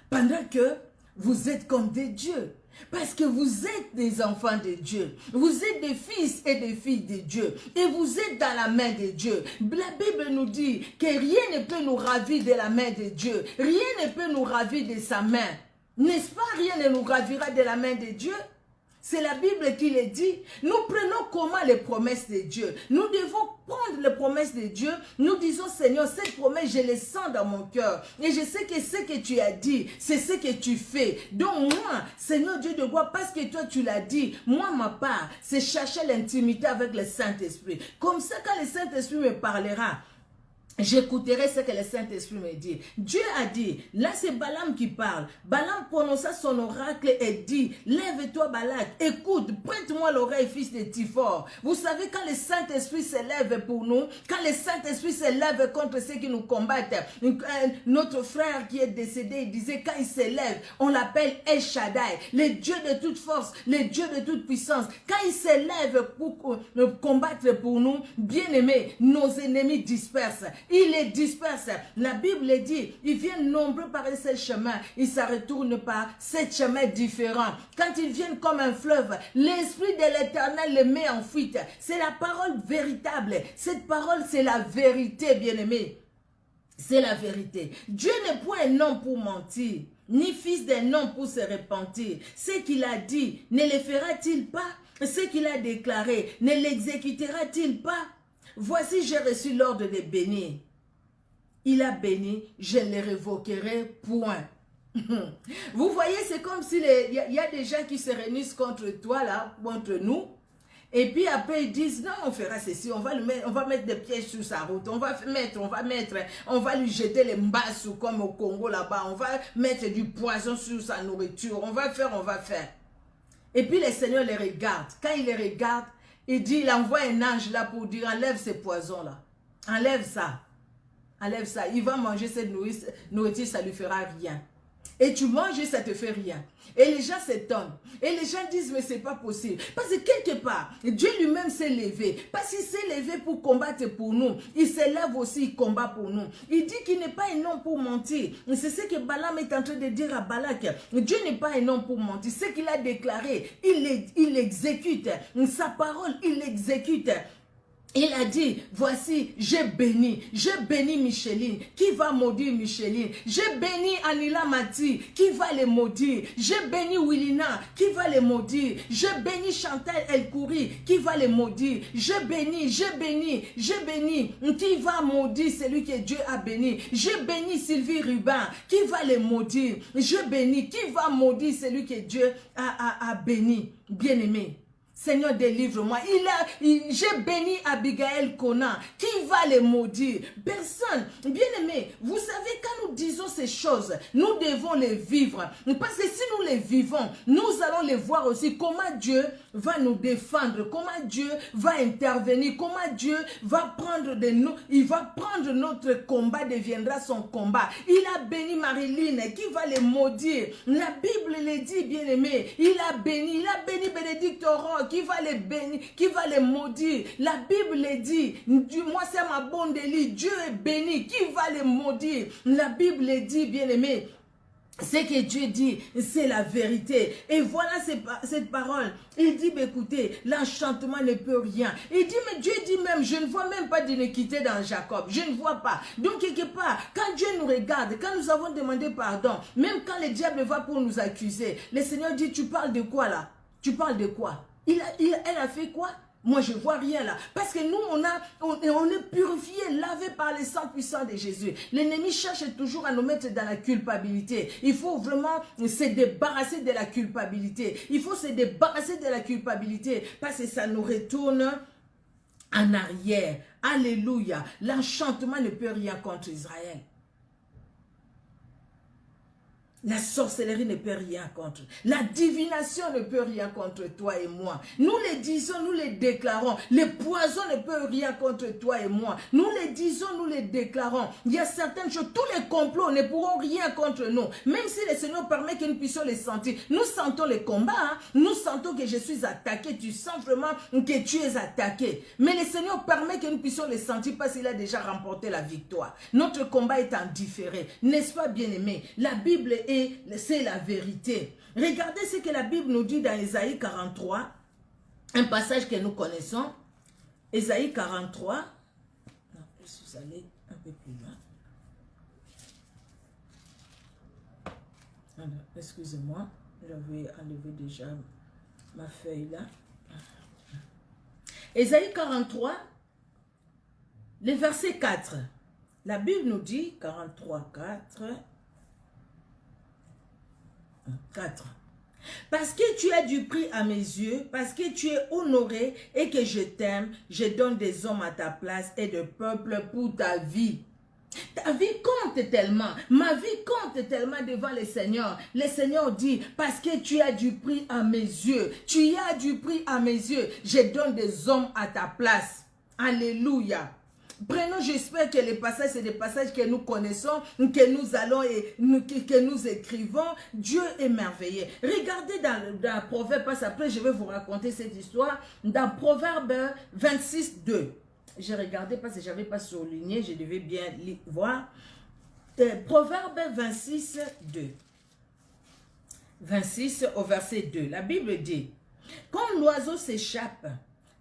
Pendant que vous êtes comme des dieux. Parce que vous êtes des enfants de Dieu. Vous êtes des fils et des filles de Dieu. Et vous êtes dans la main de Dieu. La Bible nous dit que rien ne peut nous ravir de la main de Dieu. Rien ne peut nous ravir de sa main. N'est-ce pas? Rien ne nous ravira de la main de Dieu. C'est la Bible qui le dit. Nous prenons comment les promesses de Dieu? Nous devons prendre les promesses de Dieu. Nous disons, Seigneur, cette promesse, je les sens dans mon cœur. Et je sais que ce que tu as dit, c'est ce que tu fais. Donc moi, Seigneur Dieu de gloire, parce que toi tu l'as dit, moi ma part, c'est chercher l'intimité avec le Saint-Esprit. Comme ça, quand le Saint-Esprit me parlera, j'écouterai ce que le Saint-Esprit me dit. Dieu a dit, là c'est Balaam qui parle. Balaam prononça son oracle et dit, lève-toi Balak, écoute, prête-moi l'oreille fils de Tiphor. Vous savez quand le Saint-Esprit s'élève pour nous, quand le Saint-Esprit s'élève contre ceux qui nous combattent, notre frère qui est décédé, il disait quand il s'élève, on l'appelle El Shaddai, le Dieu de toute force, le Dieu de toute puissance. Quand il s'élève pour combattre pour nous, bien aimés, nos ennemis dispersent. Il les disperse. La Bible dit, ils viennent nombreux par un seul chemin. Ils se retournent par 7 chemins différents. Quand ils viennent comme un fleuve, l'Esprit de l'Éternel les met en fuite. C'est la parole véritable. Cette parole, c'est la vérité, bien-aimés. C'est la vérité. Dieu n'est point un homme pour mentir, ni fils d'un homme pour se repentir. Ce qu'il a dit, ne le fera-t-il pas? Ce qu'il a déclaré, ne l'exécutera-t-il pas? Voici, j'ai reçu l'ordre de bénir. Il a béni, je ne le révoquerai point. Vous voyez, c'est comme si il y a des gens qui se réunissent contre toi, là, contre nous. Et puis après, ils disent, non, on fera ceci, on va mettre des pièges sur sa route, on va lui jeter les mbasses comme au Congo là-bas, on va mettre du poison sur sa nourriture, on va faire. Et puis le Seigneur les regarde. Quand il les regarde, il dit, il envoie un ange là pour dire, enlève ces poisons-là. Enlève ça. Enlève ça. Il va manger cette nourriture, ça ne lui fera rien. Et tu manges et ça ne te fait rien. Et les gens s'étonnent. Et les gens disent, mais ce n'est pas possible. Parce que quelque part, Dieu lui-même s'est levé. Parce qu'il s'est levé pour combattre pour nous. Il se lève aussi, il combat pour nous. Il dit qu'il n'est pas un homme pour mentir. C'est ce que Balaam est en train de dire à Balak. Dieu n'est pas un homme pour mentir. Ce qu'il a déclaré, il l'exécute. Sa parole, il l'exécute. Il a dit, voici, j'ai béni Micheline, qui va maudire Micheline. J'ai béni Anila Mati, qui va les maudire. J'ai béni Willina, qui va les maudire. J'ai béni Chantal Elkouri, qui va les maudire. J'ai béni, qui va maudire celui que Dieu a béni. J'ai béni Sylvie Rubin, qui va les maudire. J'ai béni, qui va maudire celui que Dieu a béni. Bien-aimé. Seigneur, délivre-moi. J'ai béni Abigail Conan. Qui va les maudire? Personne. Bien-aimé, vous savez, quand nous disons ces choses, nous devons les vivre. Parce que si nous les vivons, nous allons les voir aussi comment Dieu va nous défendre, comment Dieu va intervenir, comment Dieu va prendre de nous. Il va prendre notre combat, deviendra son combat. Il a béni Marilyn, qui va les maudire. La Bible le dit, bien-aimé. Il a béni Bénédicte Aurore, qui va les bénir, qui va les maudire. La Bible dit, moi c'est ma bonne délit, Dieu est béni, qui va les maudire. La Bible dit, bien-aimé, ce que Dieu dit, c'est la vérité. Et voilà cette parole. Il dit, écoutez, l'enchantement ne peut rien. Il dit, mais Dieu dit même, je ne vois même pas d'iniquité dans Jacob. Je ne vois pas. Donc, quelque part, quand Dieu nous regarde, quand nous avons demandé pardon, même quand le diable va pour nous accuser, le Seigneur dit, tu parles de quoi là? Tu parles de quoi? Elle a fait quoi? Moi, je ne vois rien là. Parce que nous, on est purifiés, lavés par le sang puissant de Jésus. L'ennemi cherche toujours à nous mettre dans la culpabilité. Il faut vraiment se débarrasser de la culpabilité. Il faut se débarrasser de la culpabilité parce que ça nous retourne en arrière. Alléluia. L'enchantement ne peut rien contre Israël. La sorcellerie ne peut rien contre. La divination ne peut rien contre toi et moi. Nous les disons, nous les déclarons. Les poisons ne peuvent rien contre toi et moi. Nous les disons, nous les déclarons. Il y a certaines choses, tous les complots ne pourront rien contre nous. Même si le Seigneur permet que nous puissions les sentir. Nous sentons les combats. Hein? Nous sentons que je suis attaqué. Tu sens vraiment que tu es attaqué. Mais le Seigneur permet que nous puissions les sentir parce qu'il a déjà remporté la victoire. Notre combat est en différé. N'est-ce pas, bien-aimé? La Bible c'est la vérité. Regardez ce que la Bible nous dit dans Ésaïe 43, un passage que nous connaissons. Ésaïe 43. Non, je suis allé un peu plus loin. Excusez-moi, j'avais enlevé déjà ma feuille là. Ésaïe 43, le verset 4. La Bible nous dit, 43, 4. Parce que tu as du prix à mes yeux, parce que tu es honoré et que je t'aime, je donne des hommes à ta place et de peuple pour ta vie. Ta vie compte tellement, ma vie compte tellement devant le Seigneur. Le Seigneur dit, parce que tu as du prix à mes yeux, tu as du prix à mes yeux, je donne des hommes à ta place. Alléluia. Prenons, j'espère que les passages, c'est des passages que nous connaissons, que nous allons et que nous écrivons. Dieu est merveilleux. Regardez dans Proverbe, parce après je vais vous raconter cette histoire, dans Proverbe 26, 2. J'ai regardé parce que je n'avais pas souligné, je devais bien voir. Proverbe 26, 2. 26 au verset 2. La Bible dit, comme l'oiseau s'échappe,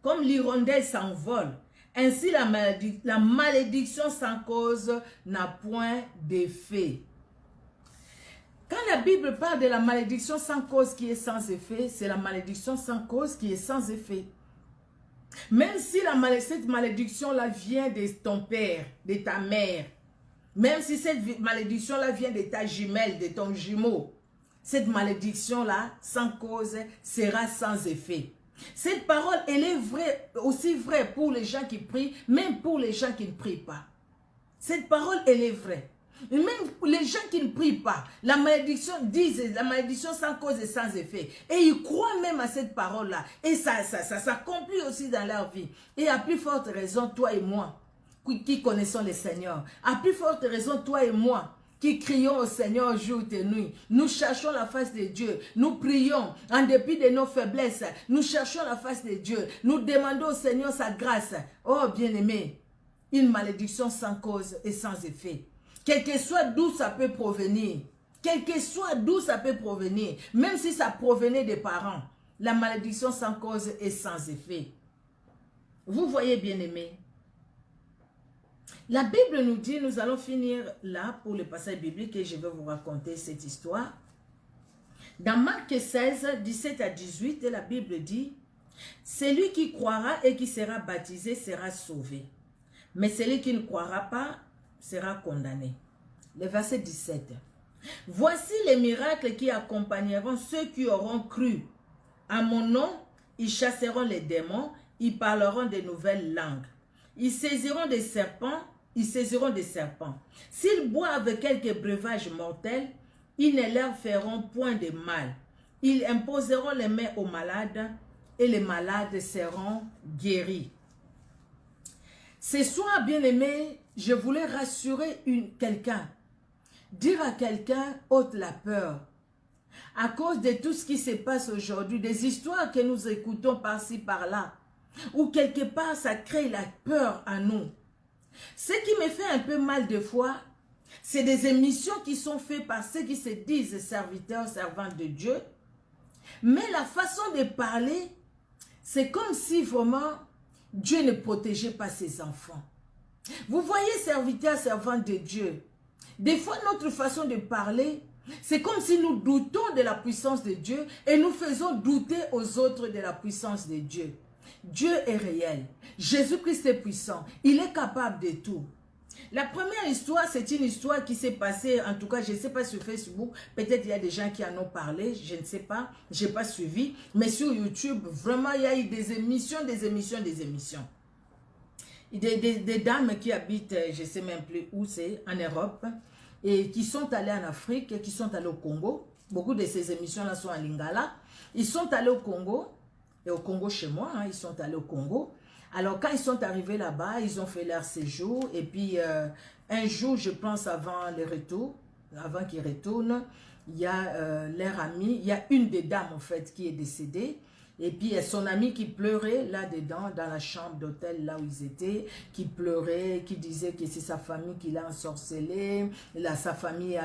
comme l'hirondelle s'envole, ainsi la malédiction sans cause n'a point d'effet. Quand la Bible parle de la malédiction sans cause qui est sans effet, c'est la malédiction sans cause qui est sans effet. Même si cette malédiction-là vient de ton père, de ta mère, même si cette malédiction-là vient de ta jumelle, de ton jumeau, cette malédiction-là, sans cause, sera sans effet. Cette parole, elle est vraie, aussi vraie pour les gens qui prient, même pour les gens qui ne prient pas. Cette parole, elle est vraie. Et même pour les gens qui ne prient pas, la malédiction disent, la malédiction sans cause et sans effet. Et ils croient même à cette parole-là. Et ça s'accomplit aussi dans leur vie. Et à plus forte raison, toi et moi, qui connaissons le Seigneur, à plus forte raison, toi et moi, qui crions au Seigneur jour et nuit. Nous cherchons la face de Dieu. Nous prions en dépit de nos faiblesses. Nous cherchons la face de Dieu. Nous demandons au Seigneur sa grâce. Oh bien-aimé, une malédiction sans cause et sans effet. Quel que soit d'où ça peut provenir. Quel que soit d'où ça peut provenir. Même si ça provenait des parents. La malédiction sans cause et sans effet. Vous voyez bien-aimé. La Bible nous dit, nous allons finir là pour le passage biblique et je vais vous raconter cette histoire. Dans Marc 16, 17 à 18, la Bible dit, « Celui qui croira et qui sera baptisé sera sauvé, mais celui qui ne croira pas sera condamné. » Le verset 17. « Voici les miracles qui accompagneront ceux qui auront cru. À mon nom, ils chasseront les démons, ils parleront de nouvelles langues. Ils saisiront des serpents. S'ils boivent quelques breuvages mortels, ils ne leur feront point de mal. Ils imposeront les mains aux malades et les malades seront guéris. » Ce soir, bien-aimé, je voulais rassurer quelqu'un. Dire à quelqu'un, ôte la peur. À cause de tout ce qui se passe aujourd'hui, des histoires que nous écoutons par-ci, par-là, ou quelque part, ça crée la peur à nous. Ce qui me fait un peu mal de fois, c'est des émissions qui sont faites par ceux qui se disent serviteurs, servantes de Dieu. Mais la façon de parler, c'est comme si vraiment Dieu ne protégeait pas ses enfants. Vous voyez, serviteurs, servantes de Dieu, des fois notre façon de parler, c'est comme si nous doutons de la puissance de Dieu et nous faisons douter aux autres de la puissance de Dieu. Dieu est réel. Jésus-Christ est puissant. Il est capable de tout. La première histoire, c'est une histoire qui s'est passée, en tout cas, je ne sais pas sur Facebook, peut-être il y a des gens qui en ont parlé, je ne sais pas, je n'ai pas suivi, mais sur YouTube, vraiment, il y a eu des émissions. Des dames qui habitent, je ne sais même plus où c'est, en Europe, et qui sont allées en Afrique, qui sont allées au Congo. Beaucoup de ces émissions-là sont en Lingala. Ils sont allés au Congo, et au Congo chez moi, ils sont allés au Congo. Alors quand ils sont arrivés là-bas, ils ont fait leur séjour. Et puis un jour, je pense avant le retour, avant qu'ils retournent, il y a leur amie, il y a une des dames en fait qui est décédée. Et puis, il y a son ami qui pleurait là-dedans, dans la chambre d'hôtel, là où ils étaient, qui pleurait, qui disait que c'est sa famille qui l'a ensorcelé. Sa famille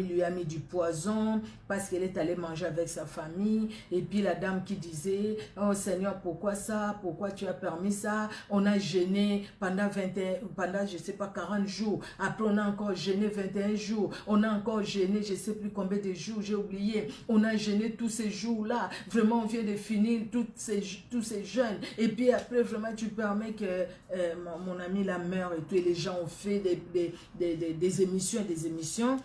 lui a mis du poison parce qu'elle est allée manger avec sa famille. Et puis, la dame qui disait, « Oh Seigneur, pourquoi ça? Pourquoi tu as permis ça? On a jeûné pendant je ne sais pas, 40 jours. Après, on a encore jeûné 21 jours. On a encore jeûné, je ne sais plus combien de jours, j'ai oublié. On a jeûné tous ces jours-là. Vraiment, on vient de finir tous ces jeûnes. Et puis après, vraiment, tu permets que mon ami la meure et tout. Et les gens ont fait des émissions et des émissions.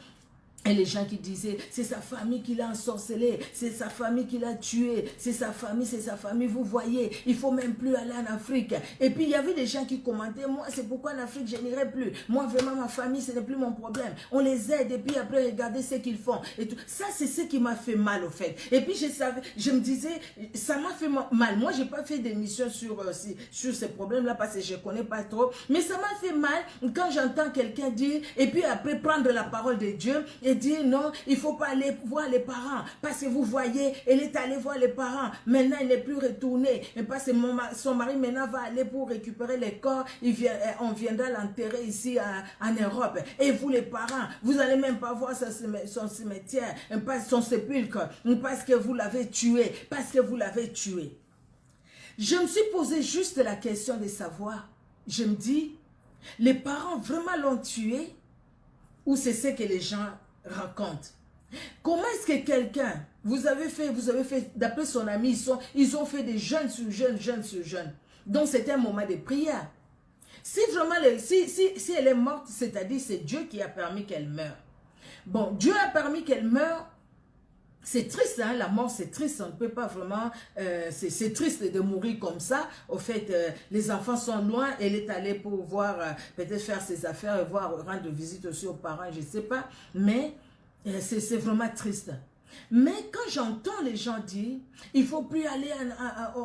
Et les gens qui disaient, c'est sa famille qui l'a ensorcelé, c'est sa famille qui l'a tué, c'est sa famille, vous voyez, il ne faut même plus aller en Afrique. Et puis il y avait des gens qui commentaient, moi c'est pourquoi en Afrique je n'irai plus. Moi vraiment ma famille ce n'est plus mon problème. On les aide et puis après regardez ce qu'ils font. Et tout. Ça c'est ce qui m'a fait mal au fait. Et puis je me disais, ça m'a fait mal. Moi je n'ai pas fait d'émission sur ces problèmes-là parce que je ne connais pas trop. Mais ça m'a fait mal quand j'entends quelqu'un dire, et puis après prendre la parole de Dieu, et dire non, il ne faut pas aller voir les parents. Parce que vous voyez, elle est allée voir les parents. Maintenant, elle n'est plus retournée. Et parce que son mari maintenant va aller pour récupérer les corps. On viendra l'enterrer ici en Europe. Et vous les parents, vous n'allez même pas voir son cimetière, son sépulcre. Parce que vous l'avez tué. Parce que vous l'avez tué. Je me suis posé juste la question de savoir. Je me dis, les parents vraiment l'ont tué ou c'est ce que les gens raconte. Comment est-ce que quelqu'un, vous avez fait d'après son ami, ils ont fait des jeûnes sur jeunes. Donc c'était un moment de prière. Si vraiment, si elle est morte, c'est-à-dire c'est Dieu qui a permis qu'elle meure. Bon, Dieu a permis qu'elle meure. C'est triste, hein, la mort c'est triste, on ne peut pas vraiment, c'est triste de mourir comme ça. Au fait, les enfants sont loin, elle est allée pour voir, peut-être faire ses affaires et rendre visite aussi aux parents, je ne sais pas, mais c'est vraiment triste. Mais quand j'entends les gens dire, il ne faut plus aller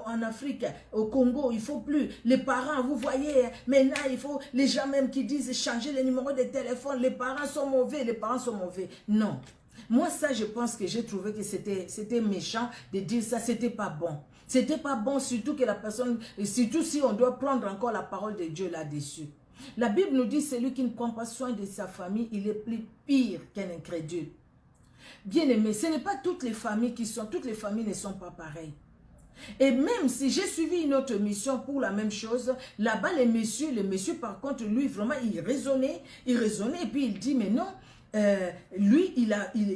en Afrique, au Congo, il ne faut plus, les parents, vous voyez, maintenant il faut, les gens même qui disent changer les numéros de téléphone, les parents sont mauvais, non. Moi, ça, je pense que j'ai trouvé que c'était méchant de dire ça, c'était pas bon. C'était pas bon, surtout que la personne, surtout si on doit prendre encore la parole de Dieu là-dessus. La Bible nous dit, celui qui ne prend pas soin de sa famille, il est plus pire qu'un incrédule. Bien aimé, ce n'est pas toutes les familles toutes les familles ne sont pas pareilles. Et même si j'ai suivi une autre mission pour la même chose, là-bas, le monsieur par contre, lui, vraiment, il raisonnait et puis il dit, mais non, lui, il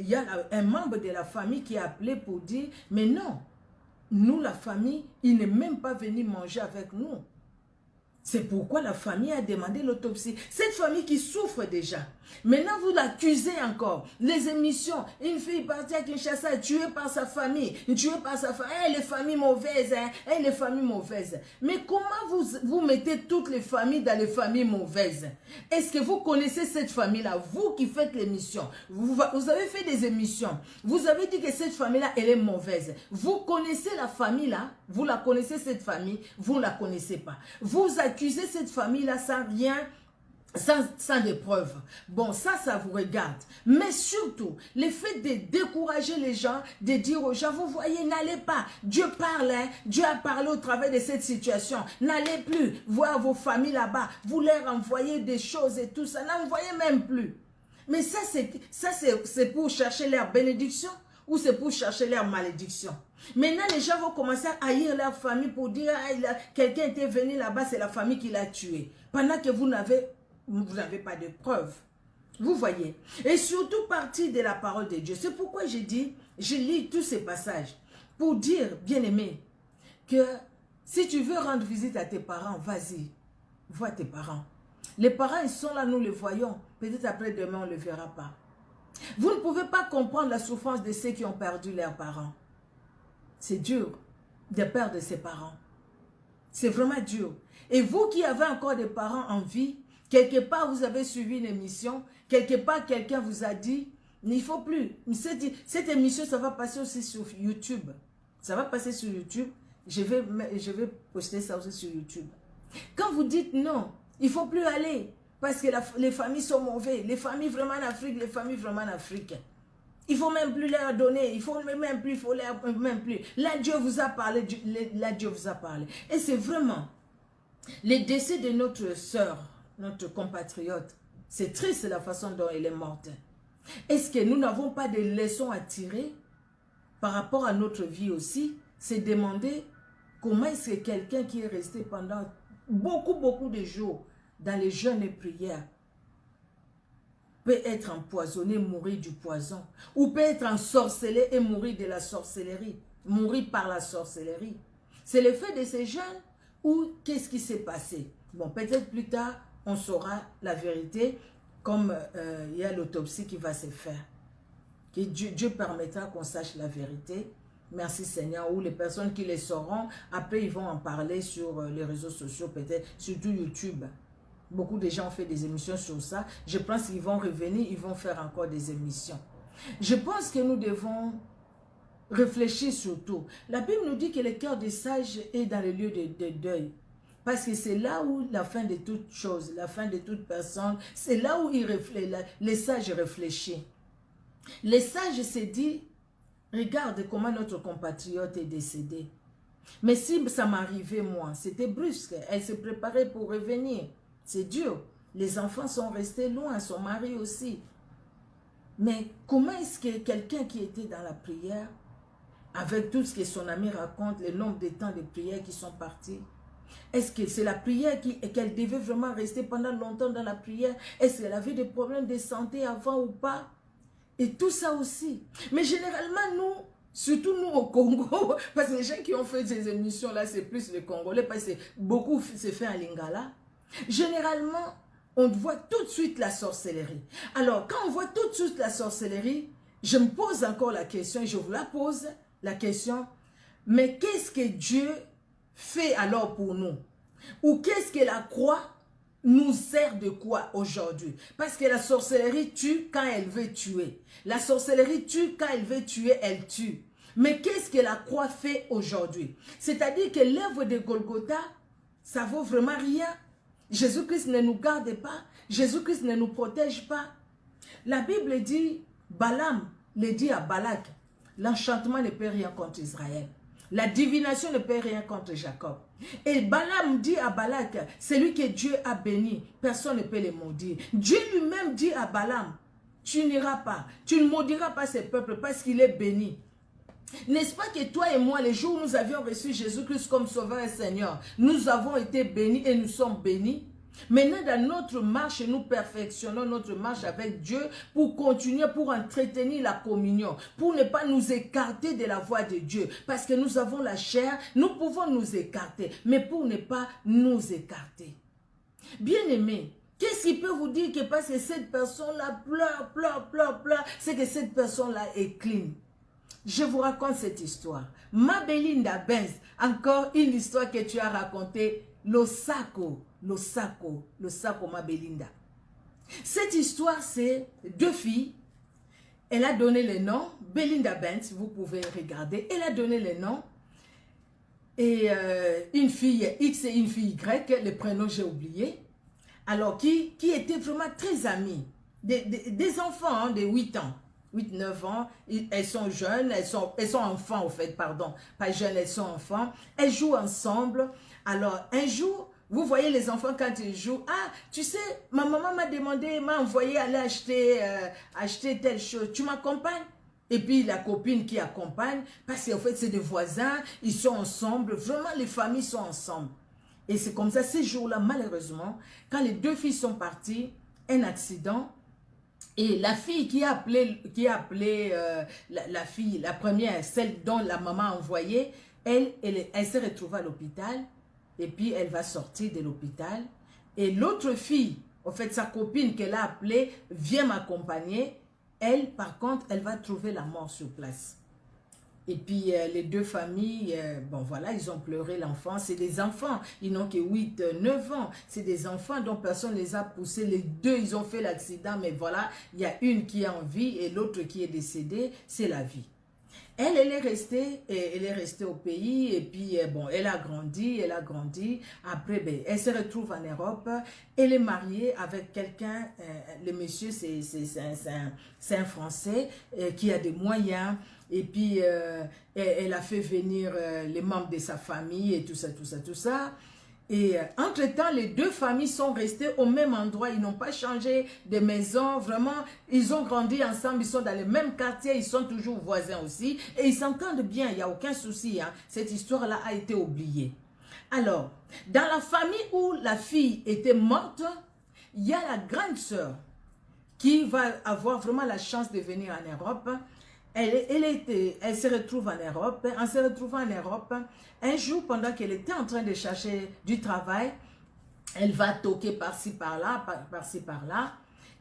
y a un membre de la famille qui a appelé pour dire, mais non, nous, la famille, il n'est même pas venu manger avec nous. C'est pourquoi la famille a demandé l'autopsie. Cette famille qui souffre déjà. Maintenant, vous l'accusez encore. Les émissions, une fille partie à Kinshasa, tuée par sa famille. Les familles mauvaises. Les familles mauvaises. Mais comment vous mettez toutes les familles dans les familles mauvaises? Est-ce que vous connaissez cette famille-là? Vous qui faites l'émission. Vous avez fait des émissions. Vous avez dit que cette famille-là, elle est mauvaise. Vous connaissez la famille-là? Vous la connaissez cette famille? Vous ne la connaissez pas. Vous accusez cette famille-là sans rien, sans des preuves. Bon, ça vous regarde. Mais surtout, le fait de décourager les gens, de dire aux gens, vous voyez, n'allez pas. Dieu parle, hein? Dieu a parlé au travers de cette situation. N'allez plus voir vos familles là-bas. Vous leur envoyez des choses et tout ça. N'envoyez même plus. Mais ça, c'est pour chercher leur bénédiction ou c'est pour chercher leur malédiction. Maintenant, les gens vont commencer à haïr leur famille pour dire, ah, quelqu'un était venu là-bas, c'est la famille qui l'a tué. Pendant que vous n'avez pas de preuves. Vous voyez. Et surtout partir de la parole de Dieu. C'est pourquoi j'ai dit, je lis tous ces passages pour dire, bien-aimé, que si tu veux rendre visite à tes parents, vas-y, vois tes parents. Les parents, ils sont là, nous les voyons. Peut-être après demain, on ne le verra pas. Vous ne pouvez pas comprendre la souffrance de ceux qui ont perdu leurs parents. C'est dur de perdre ses parents. C'est vraiment dur. Et vous qui avez encore des parents en vie, quelque part vous avez suivi une émission, quelque part quelqu'un vous a dit, il ne faut plus. Cette émission, ça va passer aussi sur YouTube. Ça va passer sur YouTube. Je vais poster ça aussi sur YouTube. Quand vous dites non, il ne faut plus aller. Parce que les familles sont mauvaises. Les familles vraiment en Afrique, Il ne faut même plus leur donner. Il faut même plus. Là, Dieu vous a parlé. Et c'est vraiment le décès de notre sœur, notre compatriote. C'est triste la façon dont elle est morte. Est-ce que nous n'avons pas de leçons à tirer par rapport à notre vie aussi? C'est demander comment est-ce que quelqu'un qui est resté pendant beaucoup de jours dans les jeûnes et prières peut être empoisonné, mourir du poison, ou peut être ensorcelé et mourir de la sorcellerie, mourir par la sorcellerie. C'est le fait de ces jeûnes ou qu'est-ce qui s'est passé? Bon, peut-être plus tard, on saura la vérité, comme il y a l'autopsie qui va se faire. que Dieu permettra qu'on sache la vérité. Merci Seigneur, ou les personnes qui les sauront, après ils vont en parler sur les réseaux sociaux, peut-être, surtout YouTube. Beaucoup de gens ont fait des émissions sur ça. Je pense qu'ils vont revenir, ils vont faire encore des émissions. Je pense que nous devons réfléchir surtout. La Bible nous dit que le cœur des sages est dans le lieu de deuil. Parce que c'est là où la fin de toute chose, la fin de toute personne, c'est là où les sages réfléchissent. Les sages se disent, regarde comment notre compatriote est décédé. Mais si ça m'arrivait moi, c'était brusque. Elle se préparait pour revenir. C'est dur. Les enfants sont restés loin, son mari aussi. Mais comment est-ce que quelqu'un qui était dans la prière, avec tout ce que son ami raconte, le nombre de temps de prière qui sont partis, est-ce que c'est la prière qu'elle devait vraiment rester pendant longtemps dans la prière? Est-ce qu'elle avait des problèmes de santé avant ou pas? Et tout ça aussi. Mais généralement, nous, surtout nous au Congo, parce que les gens qui ont fait ces émissions-là, c'est plus les Congolais, parce que beaucoup se fait en Lingala. Généralement, on voit tout de suite la sorcellerie. Alors, quand on voit tout de suite la sorcellerie, je me pose encore la question, et je vous la pose, la question, mais qu'est-ce que Dieu fait alors pour nous? Ou qu'est-ce que la croix nous sert de quoi aujourd'hui? Parce que la sorcellerie tue quand elle veut tuer. La sorcellerie tue quand elle veut tuer, elle tue. Mais qu'est-ce que la croix fait aujourd'hui? C'est-à-dire que l'œuvre de Golgotha, ça vaut vraiment rien. Jésus-Christ ne nous garde pas. Jésus-Christ ne nous protège pas. La Bible dit, Balaam le dit à Balak, l'enchantement ne peut rien contre Israël. La divination ne peut rien contre Jacob. Et Balaam dit à Balak, celui que Dieu a béni, personne ne peut le maudire. Dieu lui-même dit à Balaam, tu n'iras pas, tu ne maudiras pas ce peuple parce qu'il est béni. N'est-ce pas que toi et moi, les jours où nous avions reçu Jésus-Christ comme Sauveur et Seigneur, nous avons été bénis et nous sommes bénis? Maintenant, dans notre marche, nous perfectionnons notre marche avec Dieu pour continuer, pour entretenir la communion, pour ne pas nous écarter de la voie de Dieu. Parce que nous avons la chair, nous pouvons nous écarter, mais pour ne pas nous écarter. Bien-aimés, qu'est-ce qui peut vous dire que parce que cette personne-là pleure, c'est que cette personne-là est clean? Je vous raconte cette histoire. Ma Belinda Benz, encore une histoire que tu as racontée, le sako ma Belinda. Cette histoire, c'est deux filles. Elle a donné le nom, Belinda Benz, vous pouvez regarder. Elle a donné le nom. Et une fille X et une fille Y, le prénom j'ai oublié. Alors, qui étaient vraiment très amies. Des enfants hein, de 8 ans. 8-9 ans, elles sont jeunes, elles sont enfants au fait, pardon, pas jeunes, elles sont enfants, elles jouent ensemble. Alors un jour, vous voyez les enfants quand ils jouent, ah tu sais, ma maman m'a demandé, m'a envoyé aller acheter telle chose, tu m'accompagnes? Et puis la copine qui accompagne, parce qu'en fait c'est des voisins, ils sont ensemble, vraiment les familles sont ensemble. Et c'est comme ça, ces jours-là, malheureusement, quand les deux filles sont parties, un accident. Et la fille qui a appelé la fille, la première, celle dont la maman a envoyé, elle s'est retrouvée à l'hôpital et puis elle va sortir de l'hôpital. Et l'autre fille, en fait sa copine qu'elle a appelée, vient m'accompagner. Elle, par contre, elle va trouver la mort sur place. Et puis les deux familles, bon voilà, ils ont pleuré l'enfant. C'est des enfants, ils n'ont que 8, 9 ans. C'est des enfants dont personne ne les a poussés. Les deux, ils ont fait l'accident, mais voilà, il y a une qui est en vie et l'autre qui est décédée. C'est la vie. Elle est restée au pays et puis bon, elle a grandi. Après, ben, elle se retrouve en Europe. Elle est mariée avec quelqu'un, le monsieur, c'est un Français qui a des moyens. Et puis, elle a fait venir les membres de sa famille et tout ça. Et entre-temps, les deux familles sont restées au même endroit. Ils n'ont pas changé de maison. Vraiment, ils ont grandi ensemble. Ils sont dans le même quartier. Ils sont toujours voisins aussi. Et ils s'entendent bien. Il n'y a aucun souci. Hein. Cette histoire-là a été oubliée. Alors, dans la famille où la fille était morte, il y a la grande sœur qui va avoir vraiment la chance de venir en Europe. Elle se retrouve en Europe. En se retrouvant en Europe, un jour, pendant qu'elle était en train de chercher du travail, elle va toquer par-ci, par-là,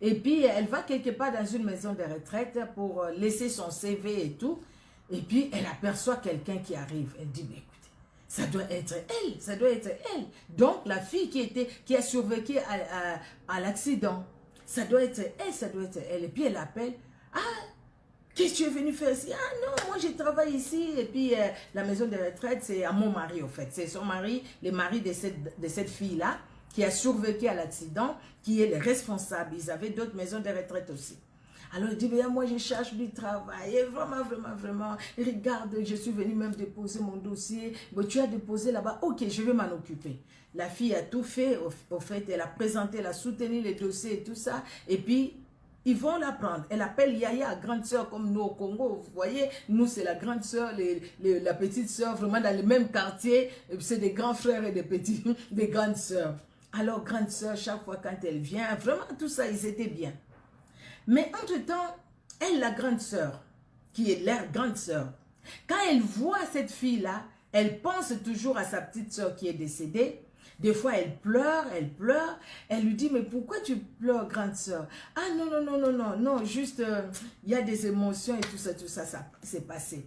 Et puis, elle va quelque part dans une maison de retraite pour laisser son CV et tout. Et puis, elle aperçoit quelqu'un qui arrive. Elle dit, mais écoutez, ça doit être elle, ça doit être elle. Donc, la fille qui a survécu à l'accident, ça doit être elle, ça doit être elle. Et puis, elle appelle, ah, qu'est-ce que tu es venu faire ici? Ah non, moi je travaille ici. Et puis, la maison de retraite, c'est à mon mari, au fait. C'est son mari, le mari de cette fille-là, qui a survécu à l'accident, qui est le responsable. Ils avaient d'autres maisons de retraite aussi. Alors, il dit, bien, moi, je cherche du travail. Et vraiment, vraiment, vraiment. Regarde, je suis venu même déposer mon dossier. Bon, tu as déposé là-bas. Ok, je vais m'en occuper. La fille a tout fait. Au fait, elle a présenté, elle a soutenu les dossiers et tout ça. Et puis, ils vont la prendre. Elle appelle Yaya, grande sœur, comme nous au Congo. Vous voyez, nous, c'est la grande sœur, la petite sœur, vraiment dans le même quartier. C'est des grands frères et des grandes sœurs. Alors, grande sœur, chaque fois quand elle vient, vraiment, tout ça, ils étaient bien. Mais entre-temps, elle, la grande sœur, qui est leur grande sœur, quand elle voit cette fille-là, elle pense toujours à sa petite sœur qui est décédée. Des fois, elle pleure, elle lui dit, mais pourquoi tu pleures, grande sœur? Ah non, non, non, non, non, non, juste, il y a des émotions et tout ça s'est passé.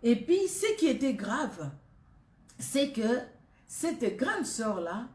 Et puis, ce qui était grave, c'est que cette grande sœur-là,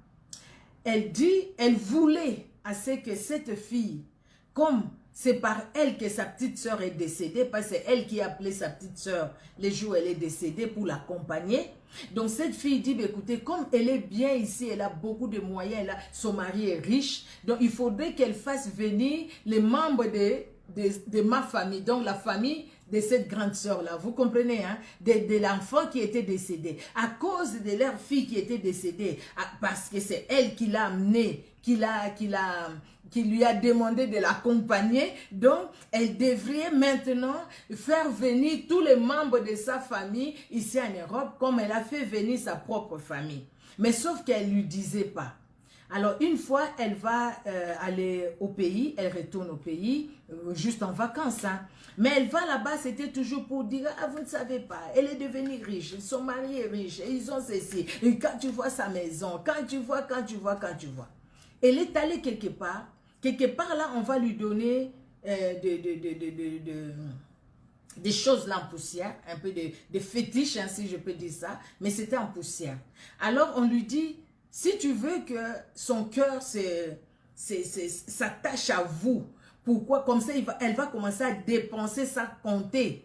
elle voulait assez que cette fille, comme c'est par elle que sa petite sœur est décédée, parce que c'est elle qui a appelé sa petite sœur les jours où elle est décédée pour l'accompagner. Donc cette fille dit, écoutez, comme elle est bien ici, elle a beaucoup de moyens, son mari est riche, donc il faudrait qu'elle fasse venir les membres de ma famille, donc la famille de cette grande sœur-là, vous comprenez, hein, de l'enfant qui était décédé, à cause de leur fille qui était décédée, parce que c'est elle qui l'a amené, qui lui a demandé de l'accompagner. Donc, elle devrait maintenant faire venir tous les membres de sa famille ici en Europe, comme elle a fait venir sa propre famille. Mais sauf qu'elle ne lui disait pas. Alors, une fois, elle va aller au pays, elle retourne au pays, juste en vacances, hein. Mais elle va là-bas, c'était toujours pour dire, ah, vous ne savez pas, elle est devenue riche, son mari est riche, ils ont ceci. Et quand tu vois sa maison, quand tu vois. Elle est allée quelque part là, on va lui donner des choses là en poussière, un peu de fétiches, hein, si je peux dire ça, mais c'était en poussière. Alors, on lui dit, si tu veux que son cœur s'attache à vous, pourquoi? Comme ça, elle va commencer à dépenser, ça compter.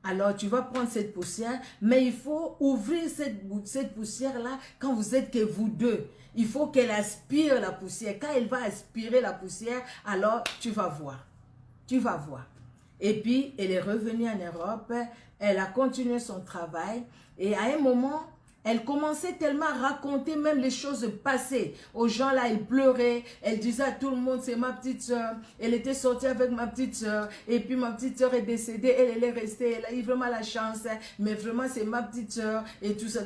Alors, tu vas prendre cette poussière, mais il faut ouvrir cette poussière-là quand vous êtes que vous deux. Il faut qu'elle aspire la poussière. Quand elle va aspirer la poussière, alors tu vas voir. Tu vas voir. Et puis, elle est revenue en Europe, elle a continué son travail, et à un moment, elle commençait tellement à raconter même les choses passées. Aux gens là, elle pleurait. Elle disait à tout le monde, c'est ma petite soeur. Elle était sortie avec ma petite soeur. Et puis ma petite soeur est décédée. Elle est restée. Elle a eu vraiment la chance. Mais vraiment, c'est ma petite soeur. Et tout ça.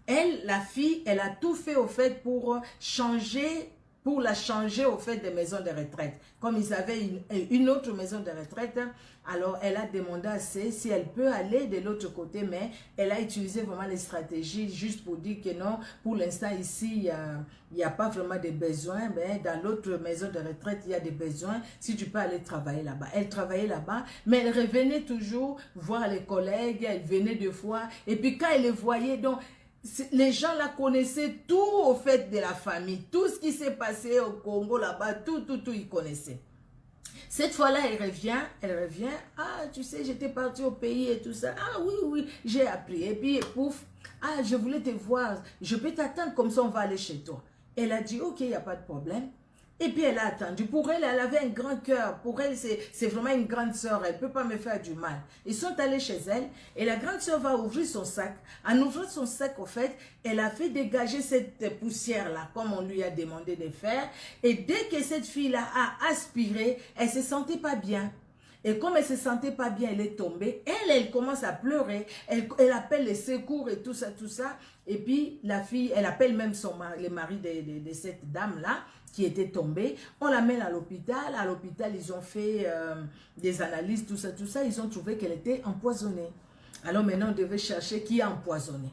Elle, la fille, elle a tout fait au fait pour la changer au fait des maisons de retraite. Comme ils avaient une autre maison de retraite, alors elle a demandé à si elle peut aller de l'autre côté, mais elle a utilisé vraiment les stratégies juste pour dire que non, pour l'instant ici, il n'y a pas vraiment de besoins, mais dans l'autre maison de retraite, il y a des besoins, si tu peux aller travailler là-bas. Elle travaillait là-bas, mais elle revenait toujours voir les collègues, elle venait deux fois, et puis quand elle les voyait, donc, les gens la connaissaient tout au fait de la famille. Tout ce qui s'est passé au Congo là-bas, tout, ils connaissaient. Cette fois-là, elle revient. Ah, tu sais, j'étais partie au pays et tout ça. Ah oui, j'ai appris. Et puis, pouf, ah, je voulais te voir. Je peux t'attendre, comme ça, on va aller chez toi. Elle a dit, ok, il n'y a pas de problème. Et puis, elle a attendu. Pour elle, elle avait un grand cœur. Pour elle, c'est vraiment une grande sœur. Elle ne peut pas me faire du mal. Ils sont allés chez elle. Et la grande sœur va ouvrir son sac. En ouvrant son sac, au fait, elle a fait dégager cette poussière-là, comme on lui a demandé de faire. Et dès que cette fille-là a aspiré, elle ne se sentait pas bien. Et comme elle ne se sentait pas bien, elle est tombée. Elle commence à pleurer. Elle appelle les secours et tout ça. Et puis, la fille, elle appelle même le mari de cette dame-là, qui était tombée. On l'amène à l'hôpital. À l'hôpital, ils ont fait des analyses, tout ça. Ils ont trouvé qu'elle était empoisonnée. Alors maintenant, on devait chercher qui a empoisonné.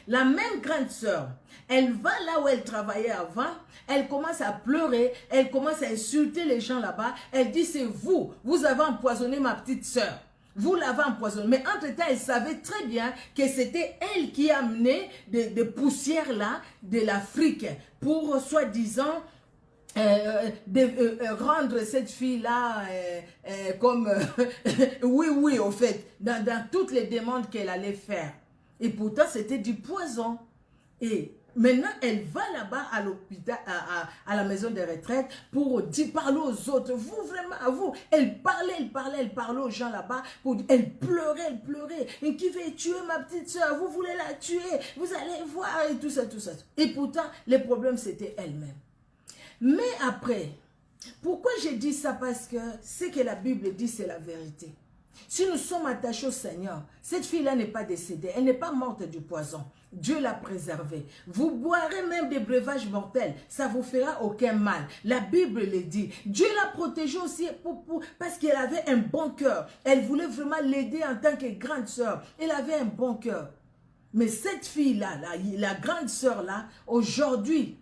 La même grande sœur, elle va là où elle travaillait avant, elle commence à pleurer, elle commence à insulter les gens là-bas. Elle dit, c'est vous, vous avez empoisonné ma petite sœur. Vous l'avez empoisonné. Mais entre-temps, elle savait très bien que c'était elle qui a amené des poussières là de l'Afrique pour soi-disant rendre cette fille-là comme oui, au fait, dans toutes les demandes qu'elle allait faire. Et pourtant, c'était du poison. Et maintenant, elle va là-bas à l'hôpital, à la maison de retraite pour parler aux autres. Vous, vraiment, à vous. Elle parlait aux gens là-bas. Elle pleurait. Et qui veut tuer ma petite soeur? Vous voulez la tuer? Vous allez voir et tout ça. Et pourtant, le problème, c'était elle-même. Mais après, pourquoi j'ai dit ça? Parce que ce que la Bible dit, c'est la vérité. Si nous sommes attachés au Seigneur, cette fille-là n'est pas décédée, elle n'est pas morte du poison. Dieu l'a préservée. Vous boirez même des breuvages mortels, ça ne vous fera aucun mal. La Bible le dit. Dieu l'a protégée aussi parce qu'elle avait un bon cœur. Elle voulait vraiment l'aider en tant que grande sœur. Elle avait un bon cœur. Mais cette fille-là, la grande sœur-là, aujourd'hui,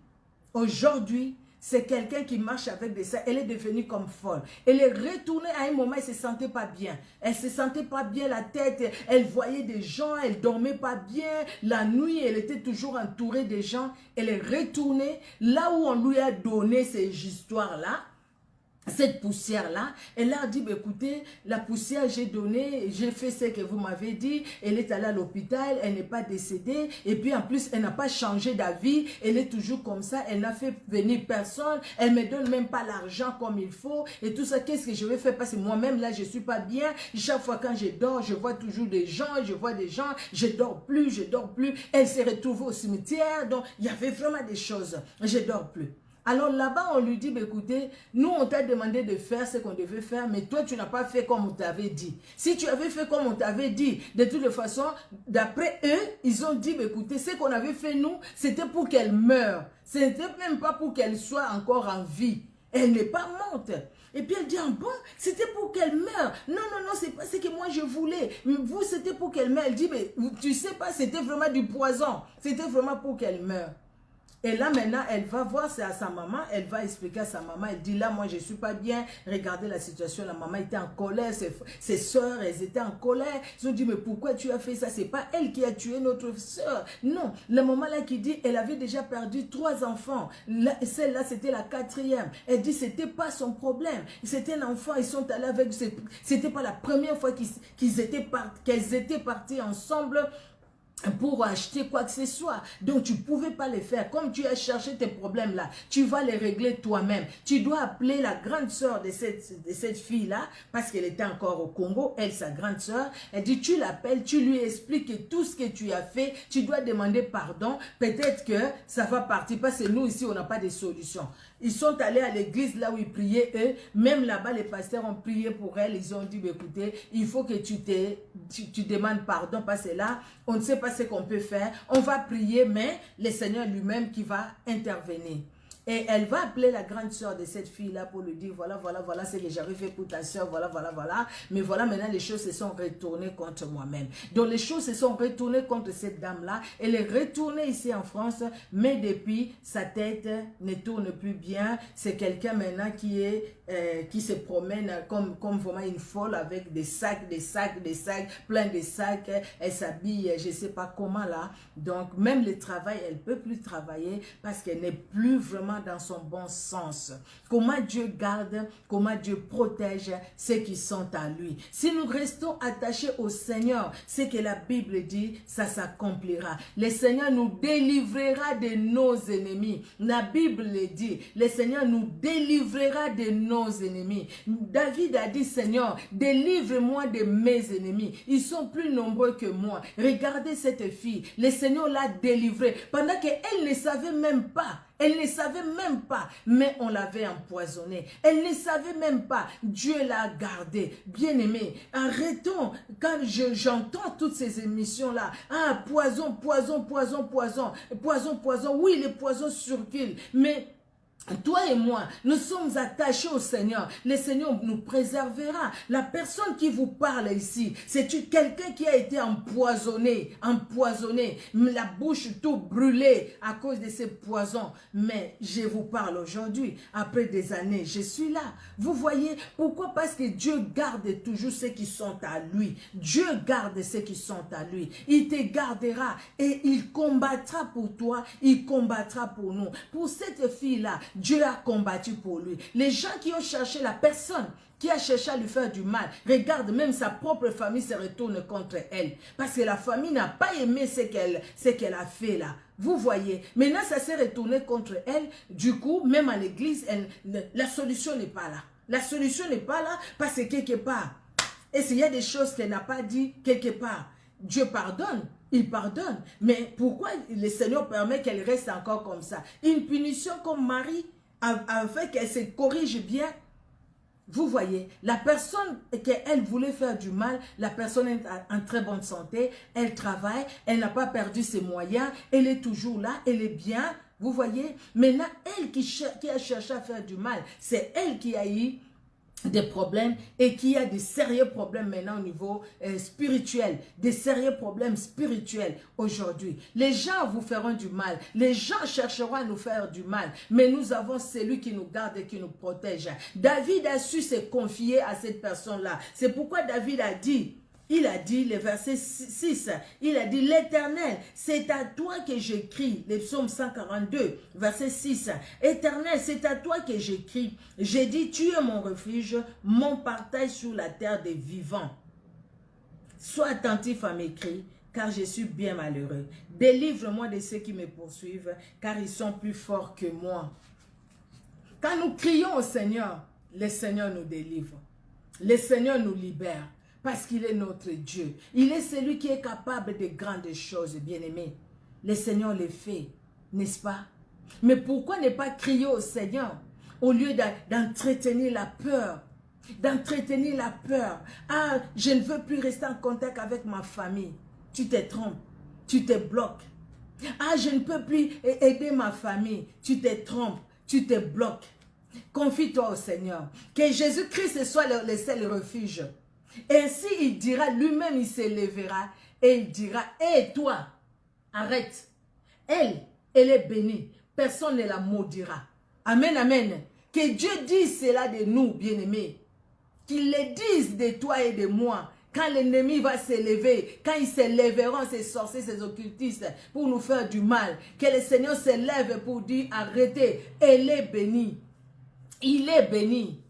c'est quelqu'un qui marche avec des sacs. Elle est devenue comme folle. Elle est retournée à un moment, elle ne se sentait pas bien. Elle ne se sentait pas bien la tête. Elle voyait des gens, elle ne dormait pas bien. La nuit, elle était toujours entourée des gens. Elle est retournée là où on lui a donné ces histoires-là. Cette poussière-là, elle leur dit, bah, écoutez, la poussière, j'ai donné, j'ai fait ce que vous m'avez dit, elle est allée à l'hôpital, elle n'est pas décédée, et puis en plus, elle n'a pas changé d'avis, elle est toujours comme ça, elle n'a fait venir personne, elle ne me donne même pas l'argent comme il faut, et tout ça, qu'est-ce que je vais faire? Parce que moi-même, là, je ne suis pas bien, chaque fois quand je dors, je vois toujours des gens, je dors plus, elle s'est retrouvée au cimetière, donc il y avait vraiment des choses, je dors plus. Alors là-bas, on lui dit, bah, écoutez, nous, on t'a demandé de faire ce qu'on devait faire, mais toi, tu n'as pas fait comme on t'avait dit. Si tu avais fait comme on t'avait dit, de toute façon, d'après eux, ils ont dit, bah, écoutez, ce qu'on avait fait, nous, c'était pour qu'elle meure. Ce n'était même pas pour qu'elle soit encore en vie. Elle n'est pas morte. Et puis elle dit, ah bon, c'était pour qu'elle meure. Non, c'est pas ce que moi je voulais. Vous, c'était pour qu'elle meure. Elle dit, mais tu sais pas, c'était vraiment du poison. C'était vraiment pour qu'elle meure. Et là, maintenant, elle va voir, c'est à sa maman, elle va expliquer à sa maman, elle dit, là, moi, je ne suis pas bien, regardez la situation, la maman était en colère, ses soeurs, elles étaient en colère, ils ont dit, mais pourquoi tu as fait ça? C'est pas elle qui a tué notre soeur. Non, le maman-là qui dit, elle avait déjà perdu 3 enfants, celle-là, c'était la 4e. Elle dit, c'était pas son problème, c'était un enfant, ils sont allés avec, c'était pas la première fois qu'elles étaient partis ensemble, pour acheter quoi que ce soit. Donc, tu ne pouvais pas les faire. Comme tu as cherché tes problèmes-là, tu vas les régler toi-même. Tu dois appeler la grande sœur de cette fille-là, parce qu'elle était encore au Congo, elle, sa grande sœur. Elle dit, tu l'appelles, tu lui expliques tout ce que tu as fait, tu dois demander pardon. Peut-être que ça va partir, parce que nous, ici, on n'a pas de solution. Ils sont allés à l'église là où ils priaient eux. Même là-bas, les pasteurs ont prié pour elle. Ils ont dit, bah, écoutez, il faut que tu demandes pardon parce que là, on ne sait pas ce qu'on peut faire. On va prier, mais le Seigneur lui-même qui va intervenir. Et elle va appeler la grande sœur de cette fille-là pour lui dire, voilà ce que j'avais fait pour ta sœur, voilà. Mais voilà, maintenant les choses se sont retournées contre moi-même. Donc les choses se sont retournées contre cette dame-là. Elle est retournée ici en France, mais depuis, sa tête ne tourne plus bien. C'est quelqu'un maintenant qui se promène comme vraiment une folle avec des sacs, plein de sacs. Elle s'habille, je ne sais pas comment là. Donc même le travail, elle ne peut plus travailler parce qu'elle n'est plus vraiment dans son bon sens. Comment Dieu garde, comment Dieu protège ceux qui sont à lui. Si nous restons attachés au Seigneur, ce que la Bible dit, ça s'accomplira. Le Seigneur nous délivrera de nos ennemis. La Bible le dit, le Seigneur nous délivrera de nos ennemis. David a dit, Seigneur, délivre-moi de mes ennemis. Ils sont plus nombreux que moi. Regardez cette fille. Le Seigneur l'a délivrée pendant qu'elle ne savait même pas. Elle ne savait même pas, mais on l'avait empoisonnée. Elle ne savait même pas. Dieu l'a gardée. Bien-aimé, arrêtons. Quand j'entends toutes ces émissions-là, ah, poison. Oui, les poisons circulent, mais Toi et moi, nous sommes attachés au Seigneur. Le Seigneur nous préservera. La personne qui vous parle ici, c'est quelqu'un qui a été empoisonné, la bouche tout brûlée à cause de ces poisons. Mais je vous parle aujourd'hui, après des années, je suis là. Vous voyez, pourquoi? Parce que Dieu garde toujours ceux qui sont à lui. Dieu garde ceux qui sont à lui. Il te gardera et il combattra pour toi, il combattra pour nous. Pour cette fille-là, Dieu a combattu pour lui. Les gens qui ont cherché la personne qui a cherché à lui faire du mal, regarde, même sa propre famille se retourne contre elle. Parce que la famille n'a pas aimé ce qu'elle a fait là. Vous voyez, maintenant ça s'est retourné contre elle. Du coup, même à l'église, la solution n'est pas là. La solution n'est pas là parce que quelque part, et s'il y a des choses qu'elle n'a pas dit, quelque part, Dieu pardonne. Il pardonne. Mais pourquoi le Seigneur permet qu'elle reste encore comme ça? Une punition comme Marie, afin qu'elle se corrige bien. Vous voyez, la personne qu'elle voulait faire du mal, la personne est en très bonne santé, elle travaille, elle n'a pas perdu ses moyens, elle est toujours là, elle est bien. Vous voyez, maintenant, elle qui a cherché à faire du mal, c'est elle qui a eu des problèmes et qui a des sérieux problèmes maintenant au niveau spirituel, des sérieux problèmes spirituels aujourd'hui. Les gens vous feront du mal, les gens chercheront à nous faire du mal, mais nous avons celui qui nous garde et qui nous protège. David a su se confier à cette personne-là. C'est pourquoi David a dit, il a dit, le verset 6, il a dit, l'Éternel, c'est à toi que j'écris, le psaume 142, verset 6, Éternel, c'est à toi que j'écris, j'ai dit, tu es mon refuge, mon partage sur la terre des vivants. Sois attentif à mes cris, car je suis bien malheureux. Délivre-moi de ceux qui me poursuivent, car ils sont plus forts que moi. Quand nous crions au Seigneur, le Seigneur nous délivre, le Seigneur nous libère. Parce qu'il est notre Dieu. Il est celui qui est capable de grandes choses, bien-aimés. Le Seigneur les fait, n'est-ce pas? Mais pourquoi ne pas crier au Seigneur au lieu d'entretenir la peur? D'entretenir la peur. Ah, je ne veux plus rester en contact avec ma famille. Tu te trompes, tu te bloques. Ah, je ne peux plus aider ma famille. Tu te trompes, tu te bloques. Confie-toi au Seigneur. Que Jésus-Christ soit le seul refuge. Ainsi, il dira, lui-même, il s'élèvera et il dira, hé toi, arrête. Elle est bénie. Personne ne la maudira. Amen, amen. Que Dieu dise cela de nous, bien-aimés. Qu'il le dise de toi et de moi. Quand l'ennemi va s'élever, quand ils s'élèveront, ces sorciers, ces occultistes, pour nous faire du mal, que le Seigneur s'élève pour dire, arrêtez, elle est bénie. Il est béni.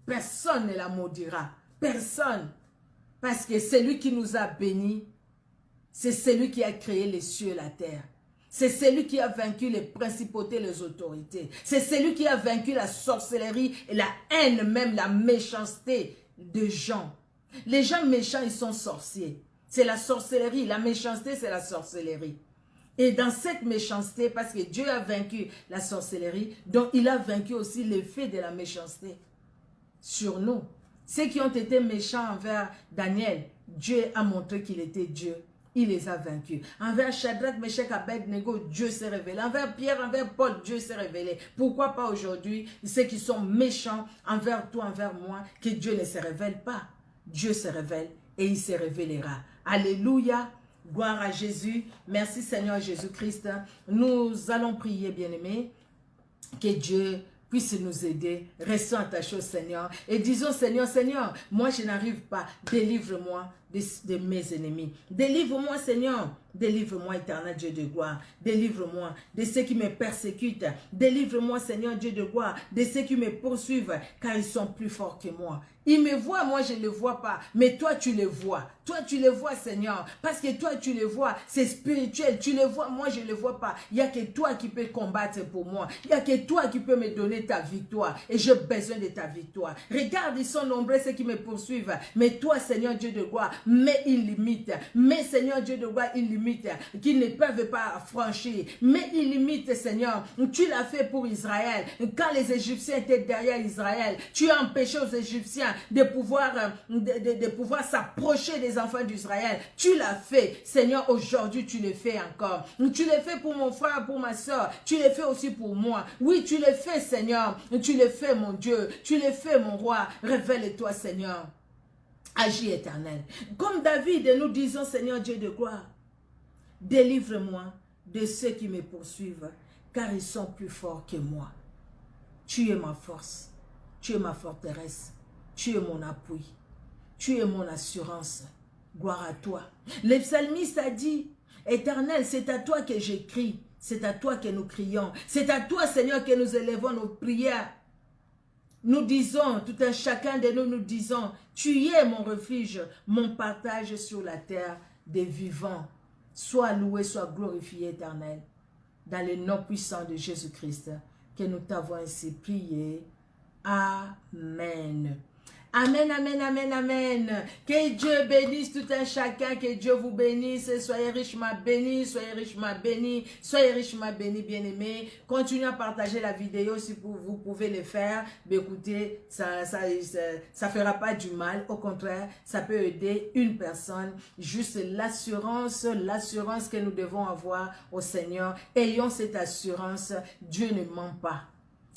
Personne ne la maudira. Personne. Parce que celui qui nous a bénis, c'est celui qui a créé les cieux et la terre. C'est celui qui a vaincu les principautés et les autorités. C'est celui qui a vaincu la sorcellerie et la haine, même la méchanceté de gens. Les gens méchants, ils sont sorciers. C'est la sorcellerie. La méchanceté, c'est la sorcellerie. Et dans cette méchanceté, parce que Dieu a vaincu la sorcellerie, donc il a vaincu aussi l'effet de la méchanceté sur nous. Ceux qui ont été méchants envers Daniel, Dieu a montré qu'il était Dieu. Il les a vaincus. Envers Shadrach, Meshach, Abednego, Dieu s'est révélé. Envers Pierre, envers Paul, Dieu s'est révélé. Pourquoi pas aujourd'hui, ceux qui sont méchants envers toi, envers moi, que Dieu ne se révèle pas. Dieu se révèle et il se révélera. Alléluia. Gloire à Jésus. Merci Seigneur Jésus-Christ. Nous allons prier, bien-aimés, que Dieu puisse nous aider. Restons attachés au Seigneur et disons, Seigneur, Seigneur, moi je n'arrive pas, délivre-moi de mes ennemis. Délivre-moi, Seigneur. Délivre-moi, éternel Dieu de gloire. Délivre-moi de ceux qui me persécutent. Délivre-moi, Seigneur Dieu de gloire, de ceux qui me poursuivent, car ils sont plus forts que moi. Ils me voient, moi je ne les vois pas, mais toi tu les vois. Toi tu les vois, Seigneur, parce que toi tu les vois, c'est spirituel. Tu les vois, moi je ne les vois pas. Il n'y a que toi qui peux combattre pour moi. Il n'y a que toi qui peux me donner ta victoire. Et j'ai besoin de ta victoire. Regarde, ils sont nombreux ceux qui me poursuivent. Mais toi, Seigneur Dieu de gloire, mets une limite. Mais Seigneur Dieu de gloire, une limite limites qu'ils ne peuvent pas franchir. Mais ils limitent, Seigneur. Tu l'as fait pour Israël. Quand les Égyptiens étaient derrière Israël, tu as empêché aux Égyptiens de pouvoir s'approcher des enfants d'Israël. Tu l'as fait. Seigneur, aujourd'hui, tu le fais encore. Tu le fais pour mon frère, pour ma soeur. Tu le fais aussi pour moi. Oui, tu le fais, Seigneur. Tu le fais, mon Dieu. Tu le fais, mon roi. Révèle-toi, Seigneur. Agis, Éternel. Comme David, nous disons, Seigneur Dieu de gloire, délivre-moi de ceux qui me poursuivent, car ils sont plus forts que moi. Tu es ma force. Tu es ma forteresse. Tu es mon appui. Tu es mon assurance. Gloire à toi. Le psalmiste a dit, Éternel, c'est à toi que j'écris. C'est à toi que nous crions. C'est à toi, Seigneur, que nous élevons nos prières. Nous disons, tout un chacun de nous, nous disons, tu es mon refuge, mon partage sur la terre des vivants. Sois loué, sois glorifié, Éternel, dans le nom puissant de Jésus-Christ, que nous t'avons ainsi prié. Amen. Amen, amen, amen, amen. Que Dieu bénisse tout un chacun, que Dieu vous bénisse. Soyez richement bénis, soyez richement bénis, soyez richement bénis, bien-aimés. Continuez à partager la vidéo si vous pouvez le faire. Mais écoutez, ça fera pas du mal. Au contraire, ça peut aider une personne. Juste l'assurance que nous devons avoir au Seigneur. Ayons cette assurance. Dieu ne ment pas.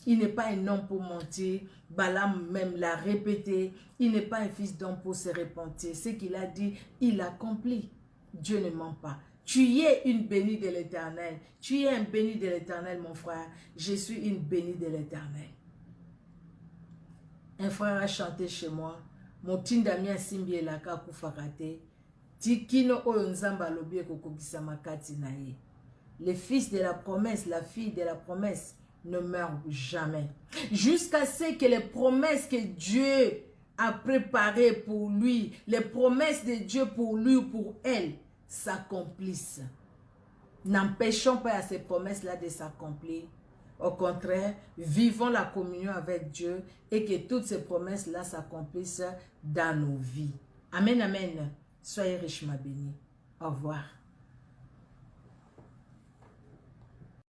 Il n'est pas un homme pour mentir. Balaam même l'a répété. Il n'est pas un fils d'homme pour se repentir. Ce qu'il a dit, il accomplit. Dieu ne ment pas. Tu es une bénie de l'Éternel. Tu es un béni de l'Éternel, mon frère. Je suis une bénie de l'Éternel. Un frère a chanté chez moi. Motindami asimbi elaka kufarate. Tikino oyo nzamba lobi kokokisa makati na ye. Le fils de la promesse, la fille de la promesse ne meurt jamais. Jusqu'à ce que les promesses que Dieu a préparées pour lui, les promesses de Dieu pour lui ou pour elle, s'accomplissent. N'empêchons pas à ces promesses-là de s'accomplir. Au contraire, vivons la communion avec Dieu et que toutes ces promesses-là s'accomplissent dans nos vies. Amen, amen. Soyez richement bénis. Au revoir.